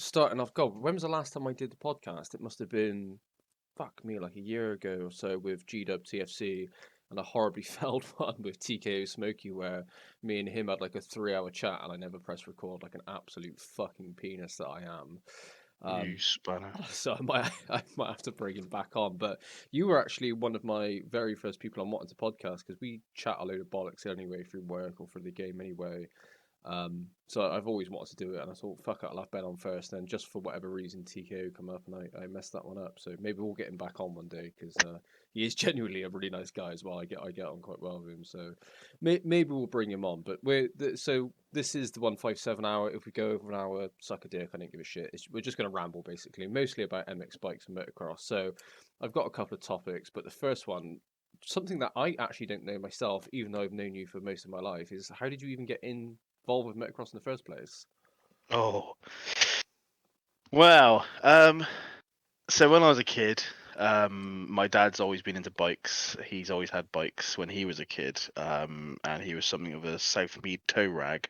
starting off, God, when was the last time I did the podcast? It must have been, fuck me, like a year ago or so with GW TFC and a horribly failed one with TKO Smokey where me and him had like a 3 hour chat and I never pressed record like an absolute fucking penis that I am. You Um, spanner. so I might have to bring him back on. But you were actually one of my very first people on wanting to podcast because we chat a load of bollocks anyway through work or for the game anyway. So I've always wanted to do it, and I thought, fuck it, I'll have Ben on first. And then just for whatever reason, TKO come up, and I messed that one up. So maybe we'll get him back on one day because he is genuinely a really nice guy as well. I get on quite well with him, so maybe we'll bring him on. But so this is the 157 hour. If we go over an hour, suck a dick. I don't give a shit. We're just going to ramble basically, mostly about MX bikes and motocross. So I've got a couple of topics, but the first one, something that I actually don't know myself, even though I've known you for most of my life, is how did you even get involved with motocross in the first place? Oh, well. So when I was a kid, my dad's always been into bikes. He's always had bikes when he was a kid, and he was something of a South Mead tow rag.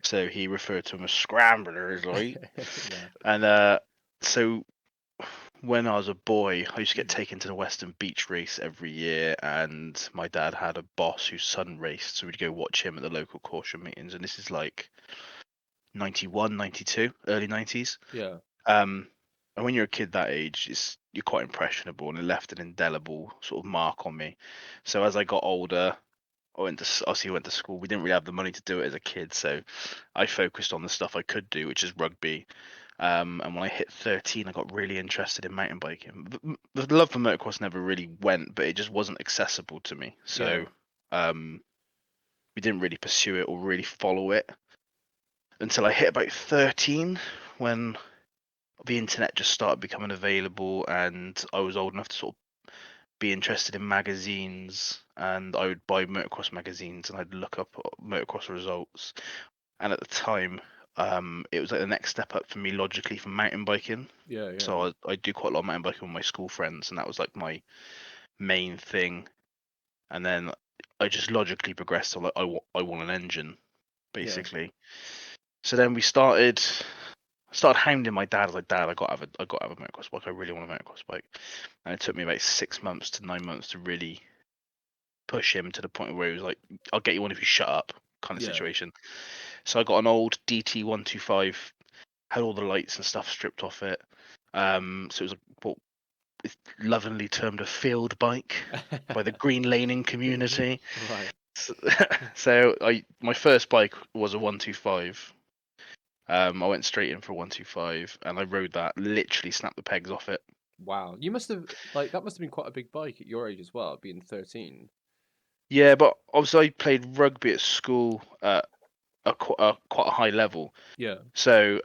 So he referred to them as scramblers, right? Yeah. And so when I was a boy, I used to get taken to the Western Beach race every year, and my dad had a boss whose son raced, so we'd go watch him at the local caution meetings. And this is like 91, 92, early 90s. Yeah. Um, and when you're a kid that age, you're quite impressionable, and it left an indelible sort of mark on me. So as I got older, obviously went to school. We didn't really have the money to do it as a kid, so I focused on the stuff I could do, which is rugby. And when I hit 13, I got really interested in mountain biking. The love for motocross never really went, but it just wasn't accessible to me. Yeah. So um, we didn't really pursue it or really follow it until I hit about 13, when the internet just started becoming available, and I was old enough to sort of be interested in magazines, and I would buy motocross magazines and I'd look up motocross results. And at the time, it was like the next step up for me logically from mountain biking. Yeah. Yeah. So I do quite a lot of mountain biking with my school friends, and that was like my main thing. And then I just logically progressed to like I want an engine, Yeah. basically. So then we started hounding my dad. I was like, Dad, I got to have a motocross bike. I really want a motocross bike. And it took me about 6 months to 9 months to really push him to the point where he was like, I'll get you one if you shut up, kind of Yeah. situation. So I got an old DT125, had all the lights and stuff stripped off it. So it was what is lovingly termed a field bike by the green laning community. Right. So, so my first bike was a 125. I went straight in for a 125, and I rode that. Literally snapped the pegs off it. Wow. You must have like that must have been quite a big bike at your age as well, being 13. Yeah, but obviously I played rugby at school at quite a high level. Yeah. So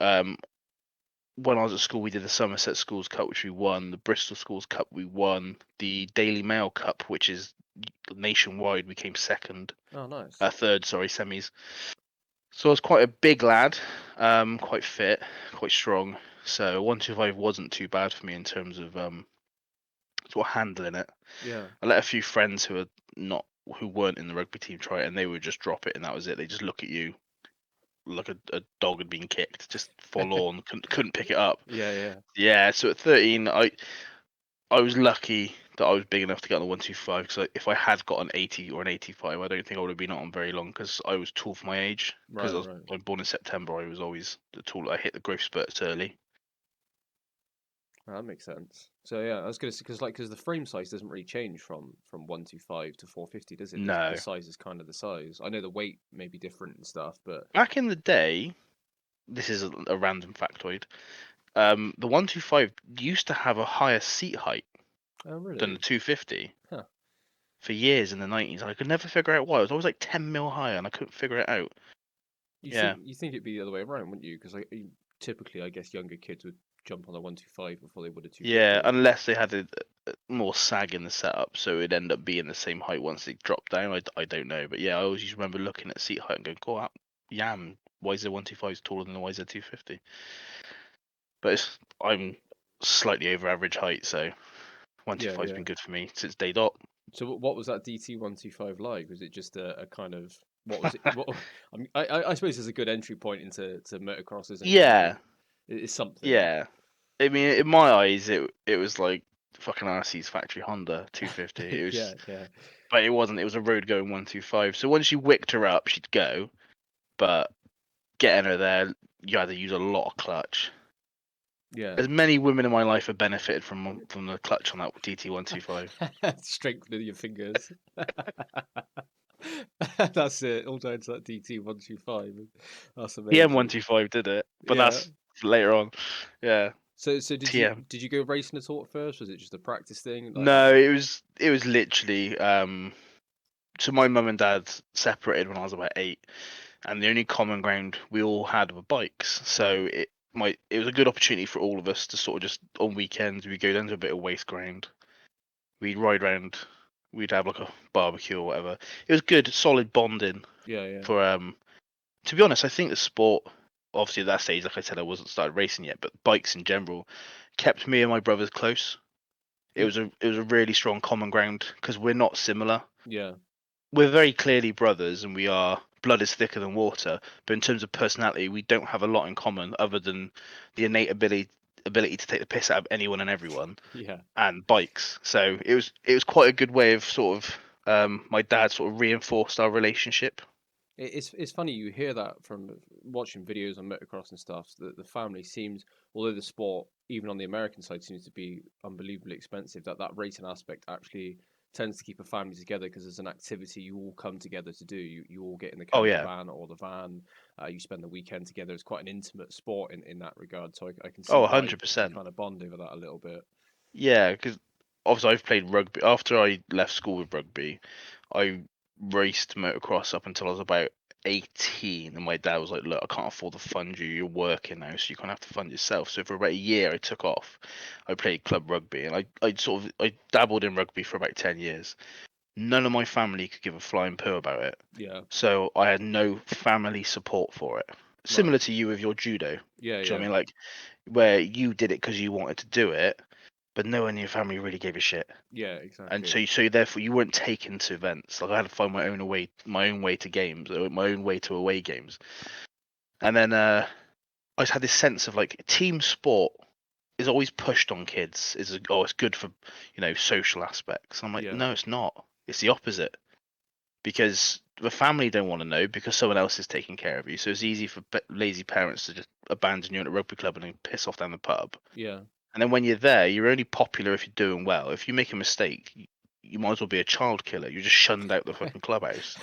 when I was at school, we did the Somerset Schools Cup, which we won. The Bristol Schools Cup, we won. The Daily Mail Cup, which is nationwide, we came second, Oh, nice. third, sorry, semis. So I was quite a big lad, quite fit, quite strong. So 125 wasn't too bad for me in terms of sort of handling it. Yeah. I let a few friends who weren't in the rugby team try it, and they would just drop it, and that was it. They just look at you like a dog had been kicked, just forlorn, couldn't pick it up. Yeah. Yeah. Yeah, so at 13, I was lucky that I was big enough to get on the 125, because if I had got an 80 or an 85, I don't think I would have been on very long, because I was tall for my age. Because Right. Right. I was born in September, I was always the tall. I hit the growth spurts early. Oh, that makes sense. So yeah, I was gonna say because the frame size doesn't really change from 125 to 450, does it? The No, size is kind of the size. I know the weight may be different and stuff, but back in the day, this is a random factoid. The 125 used to have a higher seat height oh than the really? 250 Huh. for years in the 90s, and I could never figure out why. It was always like 10 mil higher, and I couldn't figure it out. Yeah, You think it'd be the other way around, wouldn't you? Because typically, I guess younger kids would jump on the 125 before they would a yeah, 250. unless they had a more sag in the setup, so it'd end up being the same height once they dropped down. I don't know, but yeah, I always used to remember looking at seat height and going, "God, yam, why is the 125 taller than the YZ250?" But I'm slightly over average height, so Yeah, 125's yeah. been good for me since day dot. So what was that DT 125 like? Was it just a kind of what was it? What I suppose it's a good entry point into motocross, isn't it? Because Yeah, It's something. Yeah. I mean, in my eyes, it was like fucking RC's factory Honda 250. It Yeah, was, yeah, but it wasn't. It was a road going 125. So once you wicked her up, she'd go. But getting her there, you had to use a lot of clutch. yeah. As many women in my life have benefited from the clutch on that DT125. Strengthening your fingers. That's it. All down to that DT125. That's amazing. TM125 did it, but Yeah. that's later on. Yeah, So did you TM. did you go racing at all at first? Was it just a practice thing? Like, No, it was literally so my mum and dad separated when I was about 8, and the only common ground we all had were bikes. right. So it was a good opportunity for all of us to sort of just on weekends we'd go down to a bit of waste ground. We'd ride around. We'd have like a barbecue or whatever. It was good, solid bonding Yeah, yeah, for To be honest, I think the sport, obviously at that stage, like I said, I wasn't started racing yet, but bikes in general kept me and my brothers close. It yeah, was a really strong common ground because we're not similar. yeah, We're very clearly brothers, and we are blood is thicker than water. But in terms of personality, we don't have a lot in common other than the innate ability to take the piss out of anyone and everyone, yeah. and bikes. So it was quite a good way of sort of my dad sort of reinforced our relationship. It's funny you hear that from watching videos on motocross and stuff. That the family seems, although the sport, even on the American side, seems to be unbelievably expensive. That racing aspect actually tends to keep a family together because there's an activity you all come together to do. You all get in the Oh camper yeah. van or the van. You spend the weekend together. It's quite an intimate sport in that regard. So I can see Oh, why you 100%. kind of bond over that a little bit. Yeah, because obviously I've played rugby. After I left school with rugby, I raced motocross up until I was about 18, and my dad was like, "Look, I can't afford to fund you. You're working now, so you're gonna have to fund yourself." So for about a year, I took off. I played club rugby, and I dabbled in rugby for about 10 years. None of my family could give a flying poo about it, Yeah. so I had no family support for it. Right. Similar to you with your judo. Do Yeah. you know what I Yeah. mean? Like where you did it because you wanted to do it, but no one in your family really gave a shit. Yeah. And Exactly. so therefore you weren't taken to events. Like I had to find my own way to games, or my own way to away games. And then I just had this sense of like team sport is always pushed on kids. It's good for social aspects. I'm like, Yeah. no, it's not. It's the opposite because the family don't want to know because someone else is taking care of you. So it's easy for lazy parents to just abandon you at a rugby club and then piss off down the pub. Yeah. And then when you're there, you're only popular if you're doing well. If you make a mistake, you might as well be a child killer. You're just shunned out the fucking clubhouse.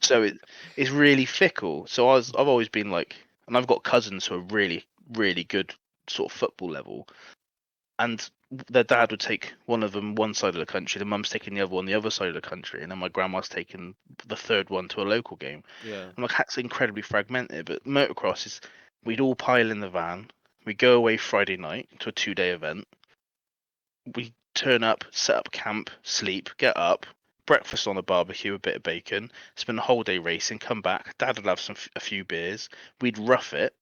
So it's really fickle. So I've always been like, and I've got cousins who are really really good sort of football level, and their dad would take one of them one side of the country, the mum's taking the other one the other side of the country, and then my grandma's taking the third one to a local game. Yeah. I'm like, that's incredibly fragmented. But motocross is, we'd all pile in the van, we go away Friday night to a 2-day event, we turn up, set up camp, sleep, get up, breakfast on a barbecue, a bit of bacon, spend the whole day racing, come back. Dad would have a few beers. We'd rough it,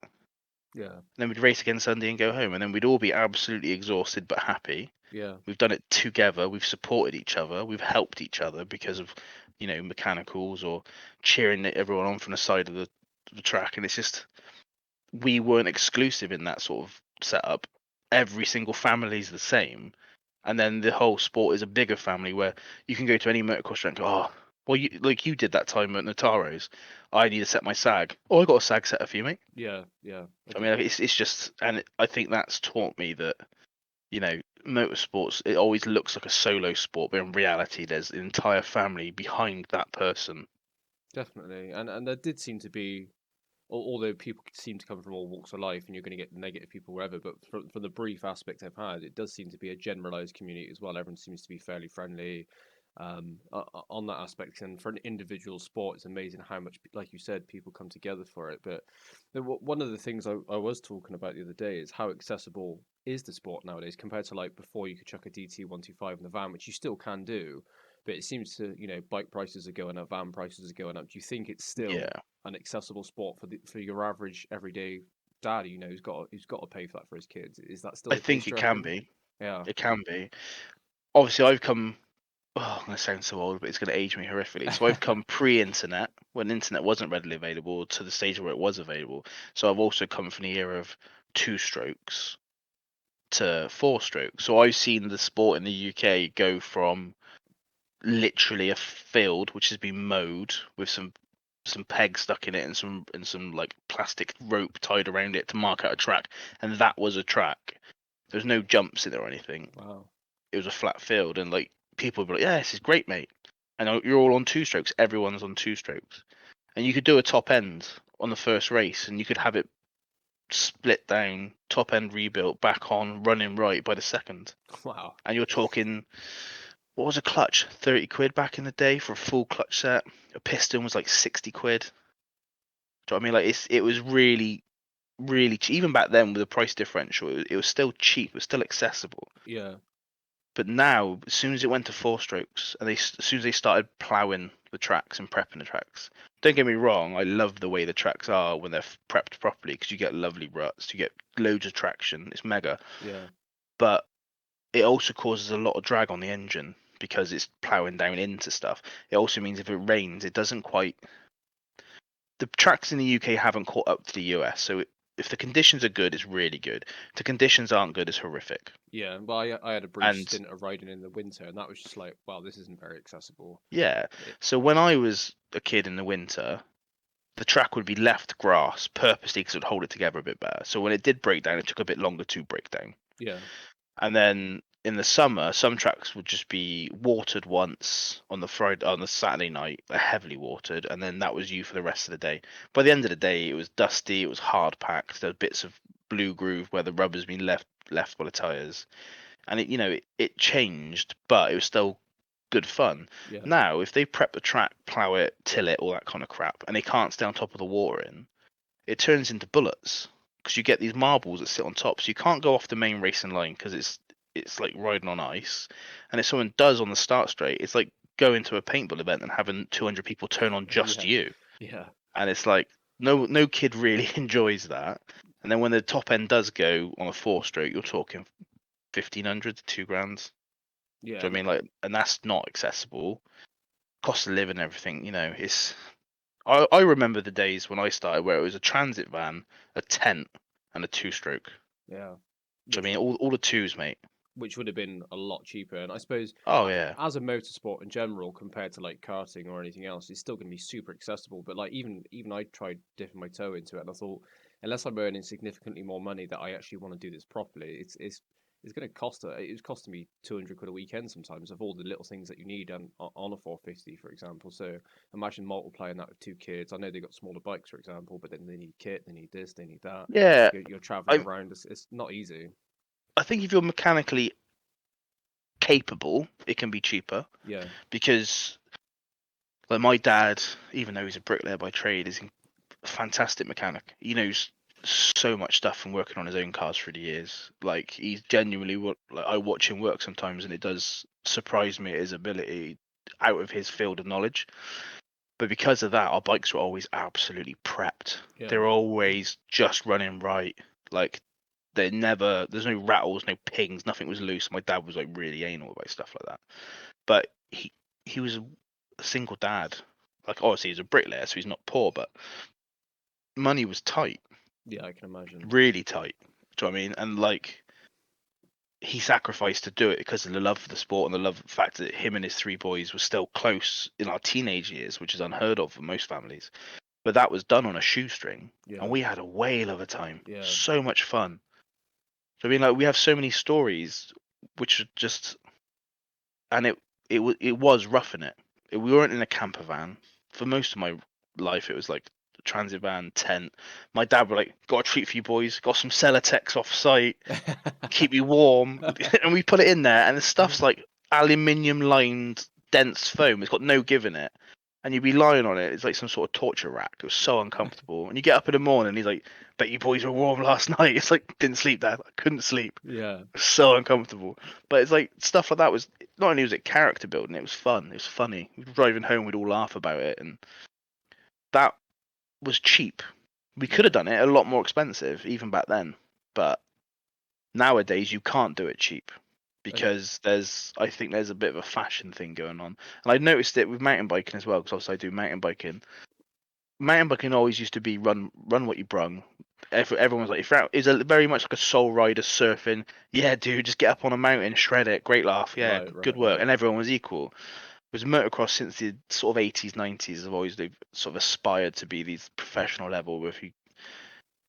Yeah. then we'd race again Sunday and go home, and then we'd all be absolutely exhausted but happy. Yeah. We've done it together. We've supported each other. We've helped each other because of, mechanicals or cheering everyone on from the side of the track, and it's just we weren't exclusive in that sort of setup. Every single family is the same, and then the whole sport is a bigger family where you can go to any motocross track and go, oh, well, you did that time at Nataro's. I need to set my sag. Oh, I got a sag setter for you, mate. Yeah. Yeah. I mean, like, it's just, and I think that's taught me that you know motorsports it always looks like a solo sport, but in reality, there's an entire family behind that person. Definitely, and there did seem to be, although people seem to come from all walks of life, and you're going to get negative people wherever. But from the brief aspect I've had, it does seem to be a generalized community as well. Everyone seems to be fairly friendly, on that aspect. And for an individual sport, it's amazing how much, like you said, people come together for it. But one of the things I was talking about the other day is how accessible is the sport nowadays compared to like before. You could chuck a DT125 in the van, which you still can do, but it seems to, bike prices are going up, van prices are going up. Do you think it's still Yeah, an accessible sport for your average everyday dad, who's got to pay for that for his kids? Is that still I the case, think do it you can reckon? be. Yeah, It can be. Obviously, I've come. Oh, I'm gonna sound so old, but it's gonna age me horrifically. So I've come pre-internet, when internet wasn't readily available, to the stage where it was available. So I've also come from the era of 2 strokes to 4 strokes. So I've seen the sport in the UK go from literally a field which has been mowed with some pegs stuck in it and some like plastic rope tied around it to mark out a track, and that was a track. There's no jumps in it or anything. Wow. It was a flat field, and like people would be like, "Yeah, this is great, mate." And you're all on 2 strokes. Everyone's on 2 strokes, and you could do a top end on the first race, and you could have it split down, top end rebuilt, back on, running right by the second. Wow. And you're talking, what was a clutch? 30 quid back in the day for a full clutch set. A piston was like 60 quid. Do you know what I mean? Like it was really, really cheap. Even back then with the price differential, it was still cheap. It was still accessible. Yeah. But now, as soon as it went to 4 strokes, and as soon as they started ploughing the tracks and prepping the tracks, don't get me wrong, I love the way the tracks are when they're prepped properly because you get lovely ruts, you get loads of traction. It's mega. Yeah. But it also causes a lot of drag on the engine because it's ploughing down into stuff. It also means if it rains, it doesn't quite. The tracks in the UK haven't caught up to the US, so if the conditions are good, it's really good. If the conditions aren't good, it's horrific. Yeah. But I had a brief And stint of riding in the winter, and that was just like, wow, this isn't very accessible. yeah, It, so when I was a kid in the winter, the track would be left grass purposely because it would hold it together a bit better. So when it did break down, it took a bit longer to break down. yeah. And then in the summer, some tracks would just be watered once on the Saturday night, heavily watered, and then that was you for the rest of the day. By the end of the day, it was dusty, it was hard packed. There were bits of blue groove where the rubber's been left by the tires, and it changed, but it was still good fun. Yeah. Now, if they prep the track, plow it, till it, all that kind of crap, and they can't stay on top of the watering, it turns into bullets because you get these marbles that sit on top, so you can't go off the main racing line because it's like riding on ice. And if someone does on the start straight, it's like going to a paintball event and having 200 people turn on just Yeah. you, Yeah. and it's like no kid really enjoys that. And then when the top end does go on a 4 stroke, you're talking 1,500 to 2 grand. Do Yeah. you know what I mean? Like, and that's not accessible. Cost of living and everything, it's. I remember the days when I started where it was a transit van, a tent, and a 2 stroke. Yeah. Do you know what I Which mean all the twos, mate? which would have been a lot cheaper. And I suppose Oh yeah, as a motorsport in general, compared to like karting or anything else, it's still going to be super accessible. But like even I tried dipping my toe into it, and I thought unless I'm earning significantly more money that I actually want to do this properly, it's going to cost. It was costing me 200 quid a weekend sometimes of all the little things that you need on a 450, for example. So imagine multiplying that with 2 kids. I know they got smaller bikes, for example, but then they need kit, they need this, they need that. yeah. You're traveling I around. It's not easy. I think if you're mechanically capable, it can be cheaper Yeah. because like my dad, even though he's a bricklayer by trade, is a fantastic mechanic. He knows so much stuff from working on his own cars for the years. Like he's genuinely what like I watch him work sometimes, and it does surprise me at his ability out of his field of knowledge. But because of that, our bikes were always absolutely prepped. Yeah. They're always just running right. Like there's no rattles, no pings, nothing was loose. My dad was like really anal about stuff like that. But he was a single dad. Like obviously he's a bricklayer, so he's not poor, but money was tight, Yeah, I can imagine. really tight. Do you know what I mean? And like he sacrificed to do it because of the love for the sport and the love of the fact that him and his 3 boys were still close in our teenage years, which is unheard of for most families. But that was done on a shoestring, and Yeah. we had a whale of a time. Yeah. So much fun. So, I mean, like we have so many stories, which are just, and it was roughing it. We weren't in a camper van for most of my life. It was like a transit van, tent. My dad would like, got a treat for you boys, got some Celotex off site, keep you warm, and we put it in there, and the stuff's like aluminium lined dense foam. It's got no give in it, and you'd be lying on it. It's like some sort of torture rack. It was so uncomfortable. And you get up in the morning, and he's like, "Bet you boys were warm last night." It's like didn't sleep, Dad. I couldn't sleep. Yeah. It was so uncomfortable. But it's like stuff like that was not only was it character building, it was fun. It was funny. We were driving home, we'd all laugh about it, and that was cheap. We could Yeah. have done it a lot more expensive even back then, but nowadays you can't do it cheap I, because I think there's a bit of a fashion thing going on, and I noticed it with mountain biking as well because obviously I do mountain biking. Mountain biking always used to be run what you brung, everyone was like, if it was very much like a soul rider surfing. Yeah, dude, just get up on a mountain, shred it, great laugh. Yeah, Right, good right, work, right. and everyone was equal. Whereas motocross since the sort of 80s, 90s have always they've sort of aspired to be these professional level. Where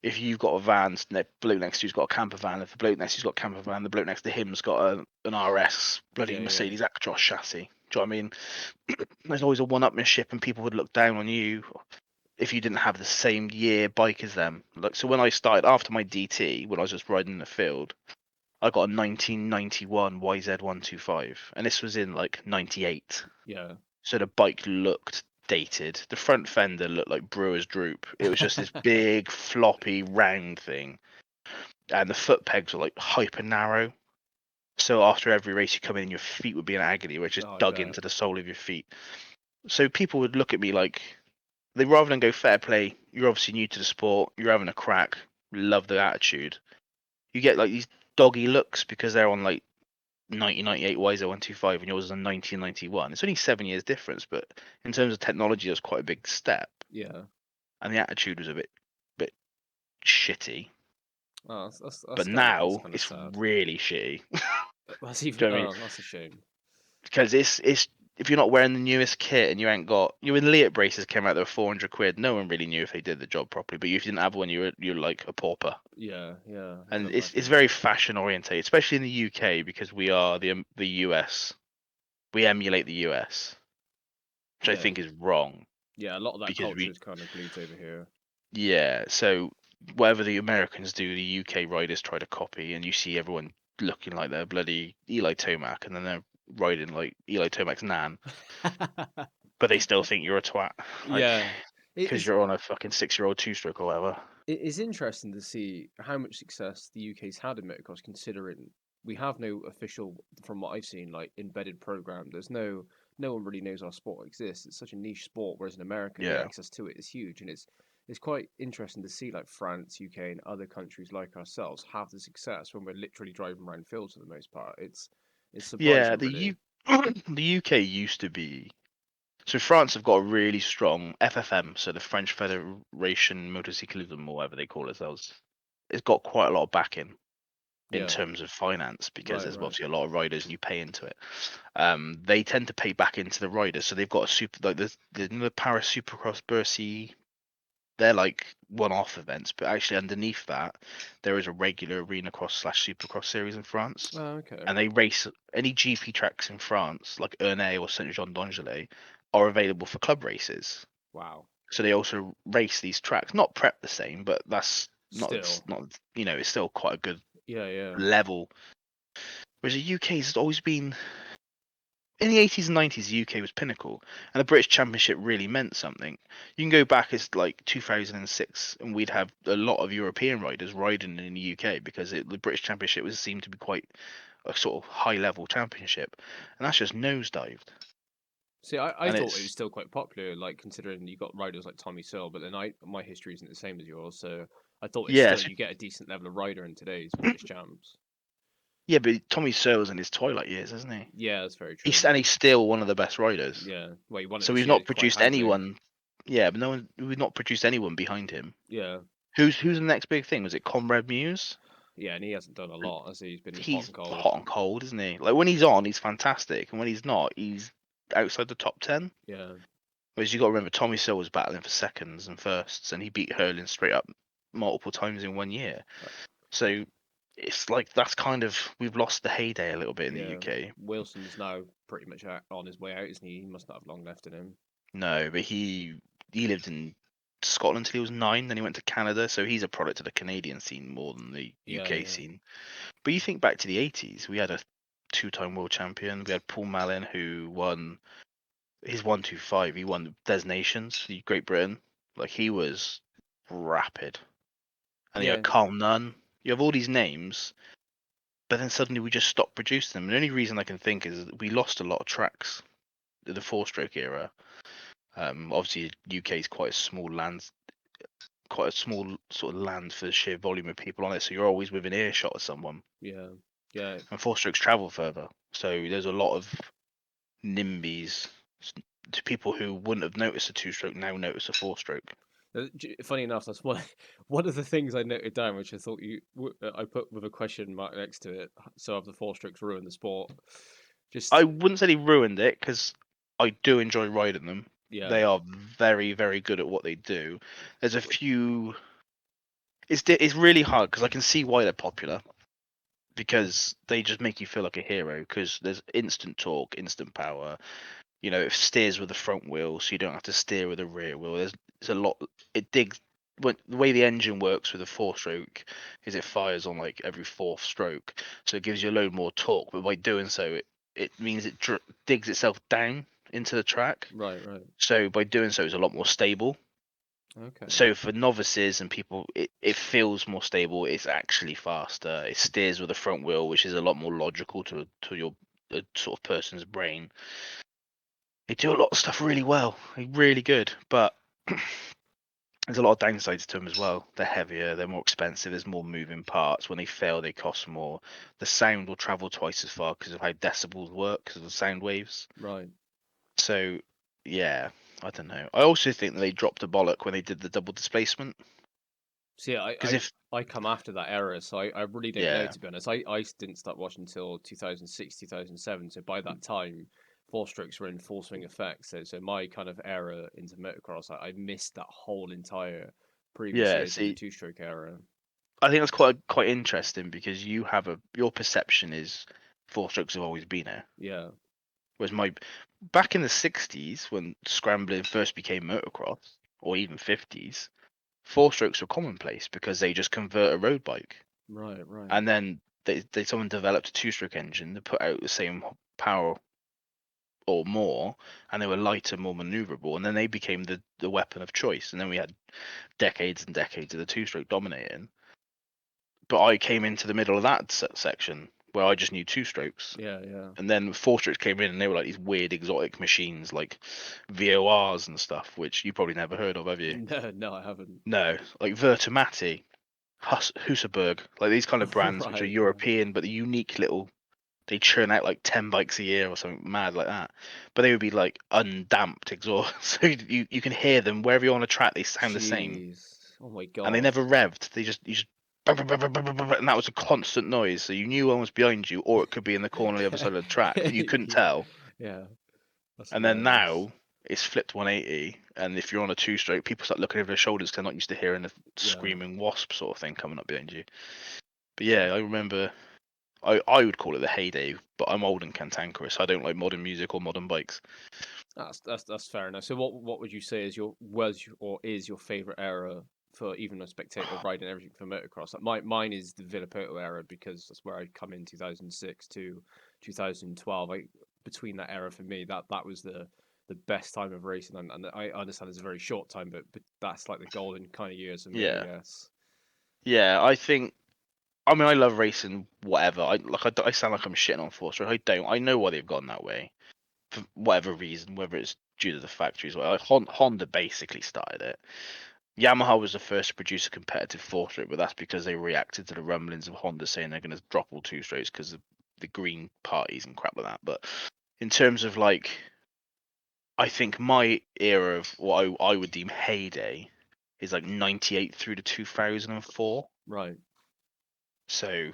if you've got a van, the bloke next to you's got a camper van. If the bloke next to you's got a camper van, the bloke next to him's got an RS bloody Yeah, yeah, Mercedes Actros chassis. Do you know what I mean? There's always a one-upmanship, and people would look down on you if you didn't have the same year bike as them. Like, so when I started after my DT, when I was just riding in the field, I got a 1991 YZ125, and this was in like '98. yeah. So the bike looked dated. The front fender looked like Brewer's Droop. It was just this big, floppy, round thing, and the foot pegs were like hyper narrow. So after every race you come in, your feet would be in agony, which just Oh, I dug bet. into the sole of your feet. So people would look at me like they rather than go fair play. You're obviously new to the sport. You're having a crack. Love the attitude. You get like these doggy looks because they're on like 1998 YZ125 and yours is a 1991. It's only 7 years difference, but in terms of technology, it was quite a big step. Yeah. And the attitude was a bit shitty. Oh, But that's now kind of it's sad. really shitty. That's even. Do you know what I mean? Oh, that's a shame. Because it's if you're not wearing the newest kit and you ain't got when Leat braces came out, they were 400 quid. No one really knew if they did the job properly. But if you didn't have one, you're like a pauper. Yeah, yeah. I can And it's imagine. very fashion orientated, especially in the UK because we are the US. We emulate the US, which I Yeah, think is wrong yeah. A lot of that because culture is kind of bleeds over here. so whatever the Americans do, the UK riders try to copy, and you see everyone looking like they're bloody Eli Tomac, and then they're riding like Eli Tomac's nan, but they still think you're a twat, like Yeah, it because is. you're on a fucking 6-year-old two-stroke or whatever. It is interesting to see how much success the UK's had in motocross, considering we have no official, from what I've seen, like embedded program. There's no one really knows our sport exists. It's such a niche sport, whereas in America, the Yeah, access to it is huge, and it's quite interesting to see like France, UK, and other countries like ourselves have the success when we're literally driving around fields for the most part. It's yeah. surprising, really. The UK used to be. So France have got a really strong FFM, so the French Federation Motocyclisme, or whatever they call themselves. It's got quite a lot of backing in Yeah, terms of finance because right, there's right. obviously a lot of riders and you pay into it. They tend to pay back into the riders, so they've got a super like the Paris Supercross Bercy. They're like one-off events, but actually underneath that, there is a regular arena cross slash supercross series in France, Oh, okay. and they race any GP tracks in France, like Ernay or Saint Jean d'Angely, are available for club races. Wow. So they also race these tracks, not prep the same, but that's not Still, not it's still quite a good yeah, yeah, level. Whereas the UK has always been in the 80s and 90s, the UK was pinnacle, and the British Championship really meant something. You can go back as like 2006, and we'd have a lot of European riders riding in the UK because the British Championship was seemed to be quite a sort of high level championship, and that's just nosedived. See, I And thought it was it's still quite popular, like considering you got riders like Tommy Searle, but then my history isn't the same as yours, so I thought it's yeah, still so, you get a decent level of rider in today's British champs. yeah, but Tommy Searle's in his twilight years, isn't he? Yeah, that's very He's true. and he's still one of the best riders. Yeah, well, he won it So this we've year not quite produced handily. anyone. Yeah, but no one. We've not produced anyone behind him. Yeah, Who's the next big thing? Was it Comrade Muse? yeah, and he hasn't done a lot as he's been hot He's and cold. hot and cold, isn't he? Like when he's on, he's fantastic, and when he's not, he's outside the top 10. Yeah, Whereas you got to remember, Tommy Searle was battling for seconds and firsts, and he beat Hurling straight up multiple times in 1 year. uh, So it's like that's kind of we've lost the heyday a little bit in the yeah. UK. Wilson's now pretty much on his way out, isn't he? He must not have long left in him. No, but he lived in Scotland till he was 9, then he went to Canada, so he's a product of the Canadian scene more than the Yeah, UK yeah, scene. But you think back to the 80s, we had a two-time world champion. We had Paul Mallin who won his 125. He won Des Nations, the Great Britain. Like he was rapid. And you had yeah, Carl Nunn. You have all these names, but then suddenly we just stopped producing them. And the only reason I can think is that we lost a lot of tracks in the four-stroke era. Obviously, UK is quite a small sort of land for the sheer volume of people on it. So you're always within earshot of someone, yeah, yeah. and four strokes travel further. So there's a lot of NIMBYs to people who wouldn't have noticed a two-stroke now notice a four-stroke. Funny enough, that's one one of the things I noted down, which I thought I put with a question mark next to it. So have the four strokes ruined the sport? I Just wouldn't say they ruined it because I do enjoy riding them. yeah, They are very, very good at what they do. There's a few. It's really hard because I can see why they're popular because they just make you feel like a hero because there's instant torque, instant power. It steers with the front wheel, so you don't have to steer with the rear wheel. There's a lot. It digs. The way the engine works with a four-stroke is it fires on like every fourth stroke, so it gives you a load more torque. But by doing so, it means it digs itself down into the track. right, right, So by doing so, it's a lot more stable. okay, So for novices and people, it feels more stable. It's actually faster. It steers with the front wheel, which is a lot more logical to your sort of person's brain. They do a lot of stuff really well. They're really good, but there's a lot of downsides to them as well. They're heavier, they're more expensive, there's more moving parts. When they fail, they cost more. The sound will travel twice as far because of how decibels work, because of the sound waves. right. So, yeah, I don't know. I also think that they dropped a bollock when they did the double displacement. See, Because if, I come after that era, so I really don't know yeah, to be honest. I didn't start watching until 2006, 2007. So by that time, four strokes were in full swing effect. So my kind of era into motocross, I missed that whole entire previous yeah, years of the see, two stroke era. I think that's quite interesting because your perception is four strokes have always been there. Yeah, Whereas back in the 60s when scrambling first became motocross, or even 50s, four strokes were commonplace because they just convert a road bike. right, right. And then someone developed a two-stroke engine that put out the same power or more, and they were lighter, more maneuverable, and then they became the weapon of choice. And then we had decades and decades of the two-stroke dominating. But I came into the middle of that section where I just knew two strokes. Yeah, yeah. And then four strokes came in, and they were like these weird exotic machines, like VORs and stuff, which you probably never heard of, have you? No, no, I haven't. No, like Vertomati, Husaberg, like these kind of brands which are Right, right. European, but the unique little. They churn out like 10 bikes a year or something mad like that. But they would be like undamped exhaust, so you can hear them wherever you're on a track. They sound the same, Jeez. Oh my and they God. never revved. They just you just. And that was a constant noise, so you knew one was behind you, or it could be in the corner on the other side of the track, but you couldn't Yeah, tell. yeah. That's And then hilarious. now it's flipped 180, and if you're on a two-stroke, people start looking over their shoulders because they're not used to hearing the Yeah, screaming wasp sort of thing coming up behind you. But yeah, I remember. I would call it the heyday, but I'm old and cantankerous. I don't like modern music or modern bikes. that's fair enough. So what would you say is or is your favorite era for even a spectator riding everything for motocross? Like mine is the Villapoto era because that's where I come in 2006 to 2012. Between that era for me, that was the best time of racing, and I understand it's a very short time, but that's like the golden kind of years for me, I Yeah, guess. yeah. I think. I mean, I love racing. Whatever. I sound like I'm shitting on Forza. I don't. I know why they've gone that way for whatever reason, whether it's due to the factories or Honda basically started it. Yamaha was the first to produce a competitive four stroke, but that's because they reacted to the rumblings of Honda saying they're going to drop all two strokes because of the green parties and crap like that. But in terms of like, I think my era of what I would deem heyday is like 98 through to 2004. Right. So,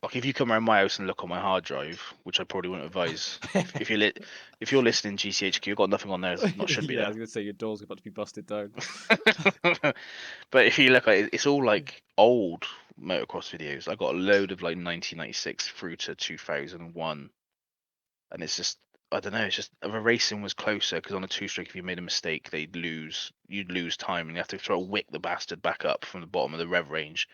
like, if you come around my house and look on my hard drive, which I probably wouldn't advise, if you're listening GCHQ, you've got nothing on there that not should be Yeah, I there. was gonna say your door's about to be busted down. But if you look at it, it's all like old motocross videos. I got a load of like 1996 through to 2001, and it's just I don't know. It's just the racing was closer because on a two stroke, if you made a mistake, you'd lose time, and you have to try to wick the bastard back up from the bottom of the rev range.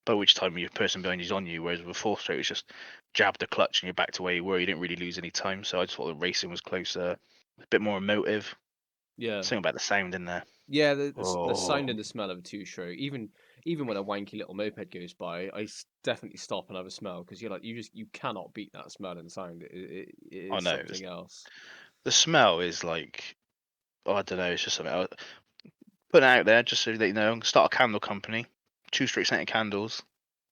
By which time your person behind you's on you, whereas with a four stroke, it's just jab the clutch and you're back to where you were. You didn't really lose any time, so I just thought the racing was closer, a bit more emotive. Yeah. Something about the sound in there. Yeah, the sound Oh, and the smell of a two stroke. Even when a wanky little moped goes by, definitely stop and have a smell because you're like you cannot beat that smell and sound. It I is know. something else. The smell is like, oh, I don't know. It's just something. Put it out there just so that you know. I'm gonna start a candle company. Two stroke scented candles.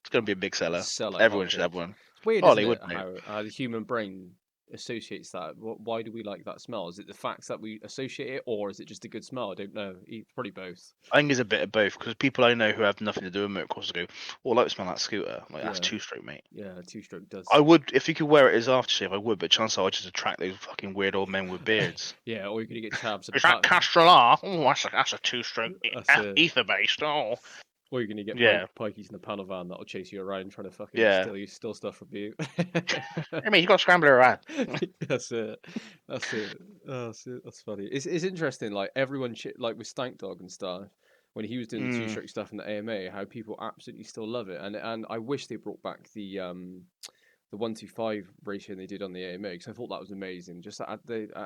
It's gonna be a big seller. Sell like Everyone should have hotcakes. one. It's weird, Oh, isn't they it? would, mate. How the human brain. associates that? Why do we like that smell? Is it the fact that we associate it, or is it just a good smell? I don't know. Probably both. I think it's a bit of both because people I know who have nothing to do with motocross go, "Oh, I like the smell of that scooter." I'm like, that's Yeah, two-stroke, mate. yeah. Two stroke I does. would if you could wear it as aftershave. I would, but chances are I just attract those fucking weird old men with beards. Yeah, or you're gonna get chavs in the Is that pat. Castrol? Oh, that's a two-stroke That's it. ether based. Oh, Or you're gonna get yeah, pikeys in the panel van that'll chase you around trying to fucking yeah. steal stuff from you. I mean, you got a scrambler around. That's it. That's it. Oh, that's it. That's funny. It's interesting. Like everyone, like with Stank Dog and stuff, when he was doing the two Mm, stroke stuff in the AMA, how people absolutely still love it. And I wish they brought back the 125 ratio they did on the AMA because I thought that was amazing. Just that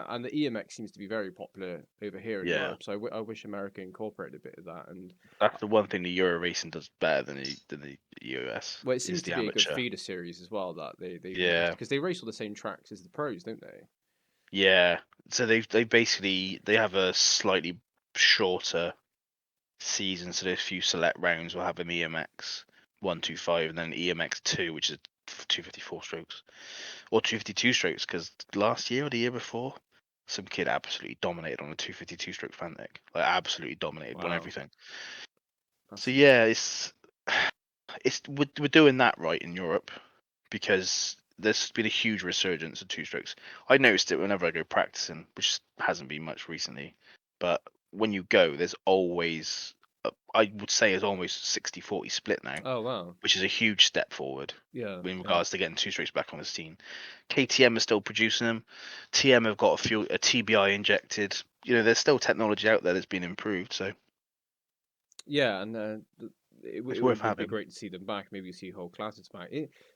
and the EMX seems to be very popular over here in yeah, Europe. So I wish America incorporated a bit of that. And that's the one thing the Euro racing does better than the US well, it is seems to the be a good amateur. feeder series as well that they've Yeah, introduced because they race all the same tracks as the pros, don't they? yeah. So they basically they have a slightly shorter season, so there's a few select rounds. We'll have an EMX 125 and then EMX 2, which is 254 strokes or 252 strokes. Because last year or the year before, some kid absolutely dominated on a 252 stroke Fantic, like absolutely dominated, won Wow, everything. So that's yeah, it's we're doing that right in Europe because there's been a huge resurgence of two strokes. I noticed it whenever I go practicing, which hasn't been much recently. But when you go, there's always, I would say, it's almost 60-40 split now, oh wow, which is a huge step forward yeah, in yeah. regards to getting two strokes back on the scene. KTM is still producing them. TM have got a TBI injected. You know, there's still technology out there that's been improved, so Yeah, and it's it worth would be having. great to see them back. Maybe see whole classes back.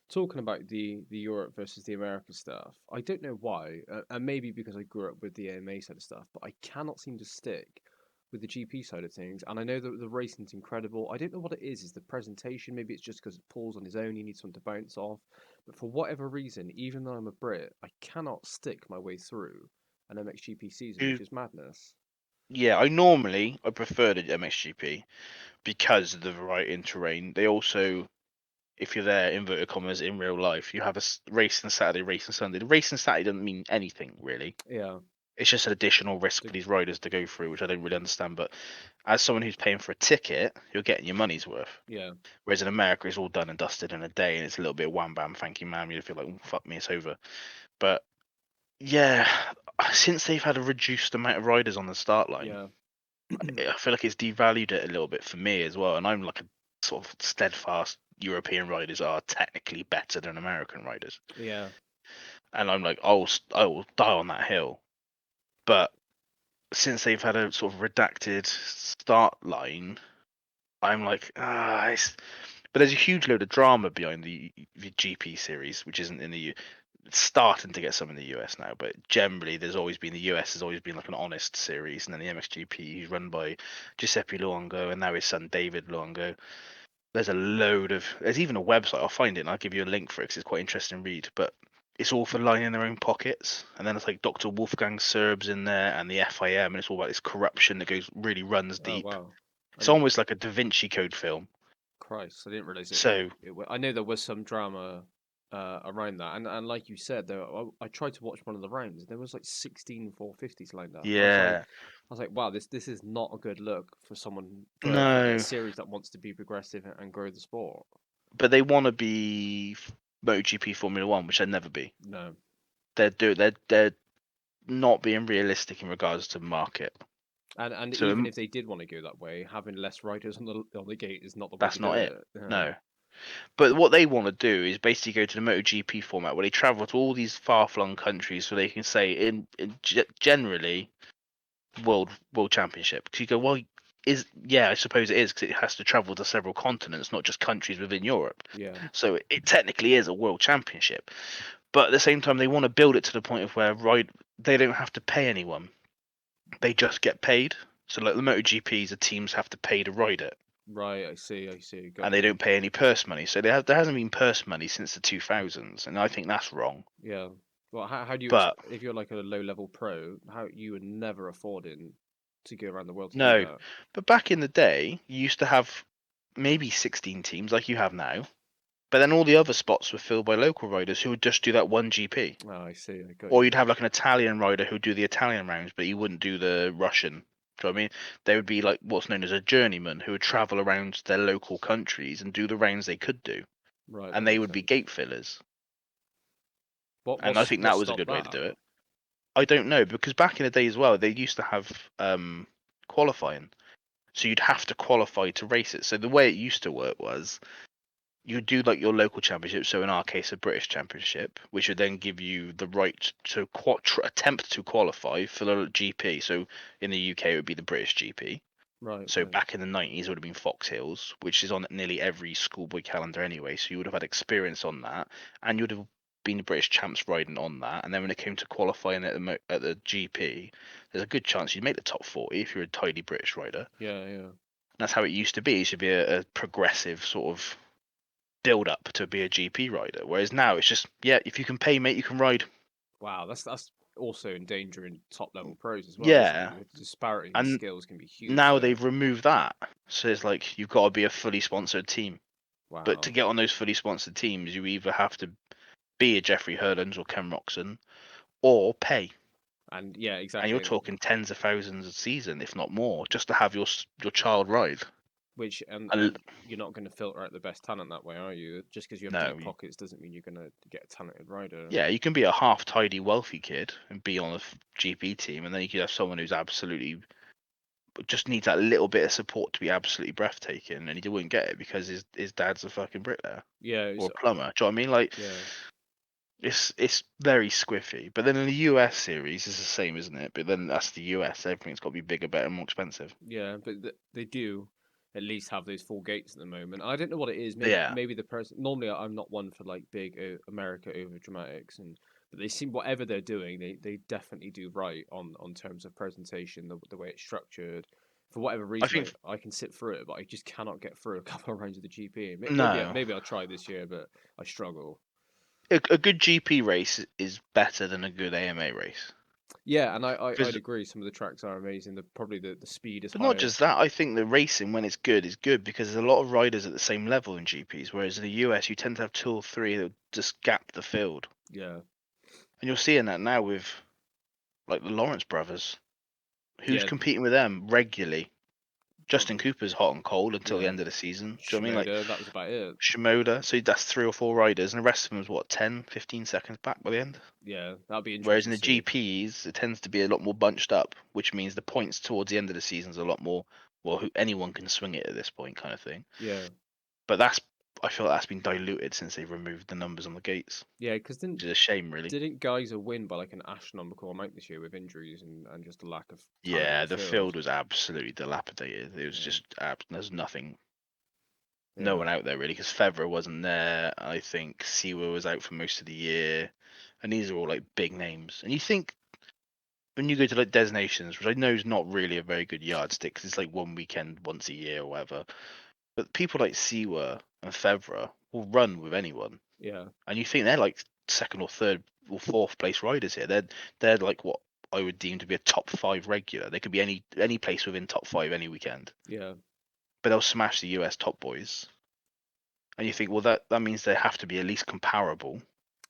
Talking about the Europe versus the America stuff, I don't know why, and maybe because I grew up with the AMA side of stuff, but I cannot seem to stick with the GP side of things. And I know that the racing's incredible. I don't know what it is. Is the presentation? Maybe it's just because Paul's on his own. He needs someone to bounce off. But for whatever reason, even though I'm a Brit, I cannot stick my way through an MXGP season, which is madness. Yeah, I prefer the MXGP because of the variety in terrain. They also, if you're there, inverted commas, in real life, you have a race on Saturday, race on Sunday. The race on Saturday doesn't mean anything really. Yeah, It's just an additional risk the, for these riders to go through, which I don't really understand. But as someone who's paying for a ticket, you're getting your money's worth. yeah, Whereas in America, it's all done and dusted in a day, and it's a little bit wham bam, thank you, ma'am. You feel like, "Oh, fuck me, it's over." But yeah, since they've had a reduced amount of riders on the start line, yeah. I feel like it's devalued it a little bit for me as well. And I'm like a sort of steadfast European riders are technically better than American riders, Yeah, and I'm like, I will die on that hill. But since they've had a sort of redacted start line, I'm like, but there's a huge load of drama behind the GP series, which isn't in the it's starting to get some in the US now, but generally there's always been the US has always been like an honest series, and then the MXGP is run by Giuseppe Luongo and now his son David Luongo. There's even a website. I'll find it and I'll give you a link for it because it's quite interesting read. But it's all for lining their own pockets, and then it's like Dr. Wolfgang Serb's in there and the FIM, and it's all about this corruption that goes really runs oh deep. wow. I It's didn't. almost like a Da Vinci Code film. Christ, I didn't realize So I know there was some drama around that, and like you said, I tried to watch one of the rounds. And there was like 16 450s lined up. yeah, I was like, wow, this is not a good look for someone for a no, series that wants to be progressive and grow the sport. but they want to be MotoGP Formula One, which they'll never be. No, They're not being realistic in regards to market. and So even if they did want to go that way, having less riders on the gate is not the way that's to do not it. it. No. But what they want to do is basically go to the MotoGP format where they travel to all these far-flung countries so they can say generally world championship. Because you go, well, I suppose it is because it has to travel to several continents, not just countries within Europe. Yeah, So it technically is a world championship. But at the same time, they want to build it to the point of where they don't have to pay anyone; they just get paid. So like the MotoGPs, the teams have to pay to ride it, right. I see. Got and they you. don't pay any purse money. So there hasn't been purse money since the 2000s, and I think that's wrong. Yeah. Well, how do you But if you're like a low level pro, how you would never affording to go around the world to do no, that? but back in the day, you used to have maybe 16 teams like you have now, But then all the other spots were filled by local riders who would just do that one GP. Oh, I see. I got Or you. you'd have like an Italian rider who'd do the Italian rounds, but he wouldn't do the Russian. Do you know what I mean? They would be like what's known as a journeyman who would travel around their local countries and do the rounds they could do. Right, And that they makes would be sense. gate fillers. What And I what's think what that was a stopped good way to that? do it. I don't know, because back in the day as well, they used to have qualifying. So you'd have to qualify to race it. So the way it used to work was you do like your local championship, so in our case a British championship, which would then give you the right to attempt to qualify for the GP. So in the UK it would be the British GP. Right, So right. back in the 90s it would have been Fox Hills, which is on nearly every schoolboy calendar anyway. So you would have had experience on that, and you would have been the British champs riding on that. And then when it came to qualifying at the GP, there's a good chance you'd make the top 40 if you're a tidy British rider. Yeah, yeah. That's how it used to be. It should be a progressive sort of build up to be a GP rider. Whereas now it's just, yeah, if you can pay, mate, you can ride. Wow, that's also endangering top level pros as well, isn't it? Yeah, The disparity in and skills can be huge now there. they've removed that, so it's like you've got to be a fully sponsored team. But to Wow. get on those fully sponsored teams, you either have to be a Jeffrey Herlands or Ken Roxon, or pay. And yeah, And you're exactly. talking tens of thousands a season, if not more, just to have your child ride. Which And and you're not going to filter out the best talent that way, are you? Just because you have no, deep pockets doesn't mean you're going to get a talented rider. yeah, you can be a half tidy wealthy kid and be on a GP team, and then you could have someone who's absolutely just needs that little bit of support to be absolutely breathtaking, and he wouldn't get it because his dad's a fucking bricklayer Yeah, or it's, a plumber. Do you know what I mean? Like yeah, it's very squiffy. But then in the US series, it's the same, isn't it? But then that's the US. Everything's got to be bigger, better, more expensive. yeah. But they do at least have those full gates at the moment. I don't know what it is. Yeah, Maybe the person. Normally, I'm not one for like big America over dramatics, and but they seem whatever they're doing, they definitely do right on terms of presentation, the way it's structured. For whatever I reason, think I can sit through it, but I just cannot get through a couple of rounds of the GP. no. Maybe I'll try this year, but I struggle. A good GP race is better than a good AMA race. Yeah, and I'd Because, agree. Some of the tracks are amazing. Probably the speed is but not higher. just that, I think the racing when it's good is good because there's a lot of riders at the same level in GPs, whereas in the US you tend to have two or three that just gap the field, Yeah, and you're seeing that now with like the Lawrence brothers. Who's yeah, competing with them regularly? prob Justin Cooper's hot and cold until the yeah. end of the season. Do you know what I mean? Like Shimoda, that was about it. Shimoda, so that's 3 or 4 riders, and the rest of them is what 10, 15 seconds back by the end. Yeah, that'll be Whereas in interesting the to see. GPs, it tends to be a lot more bunched up, which means the points towards the end of the season is a lot more. Well, anyone can swing it at this point, kind of thing. Yeah, But I feel like that's been diluted since they've removed the numbers on the gates, yeah, because which is a shame, really. didn't Geyser win by like an astronomical amount this year with injuries and just a lack of talent in Yeah, the the field? field was absolutely dilapidated. It was Yeah, just there's nothing, no yeah, one out there really, because Fevra wasn't there. I think Siwa was out for most of the year, and these are all like big names. And you think when you go to like Des Nations, which I know is not really a very good yardstick, because it's like one weekend once a year or whatever. But people like Siwa and Fevra will run with anyone, yeah, and you think they're like second or third or fourth place riders here. They're like what I would deem to be a top 5 regular. They could be any place within top 5 any weekend, yeah. but they'll smash the US top boys. And you think, well, that means they have to be at least comparable.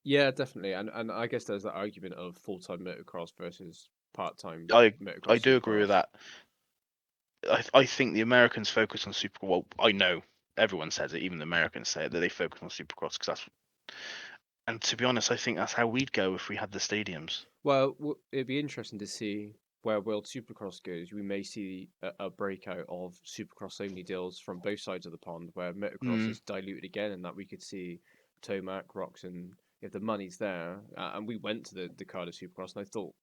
Yeah, definitely. And I guess there's that argument of full-time motocross versus part-time I I motocross, do agree with supercross. that. I think the Americans focus on super. Well, I know everyone says it, even the Americans say it, that they focus on supercross because that's. And to be honest, I think that's how we'd go if we had the stadiums. Well, it'd be interesting to see where World Supercross goes. We may see a breakout of Supercross only deals from both sides of the pond, where motocross Mm, is diluted again, and that we could see Tomac, Roxon, if the money's there. And we went to the Cardiff Supercross, and I thought,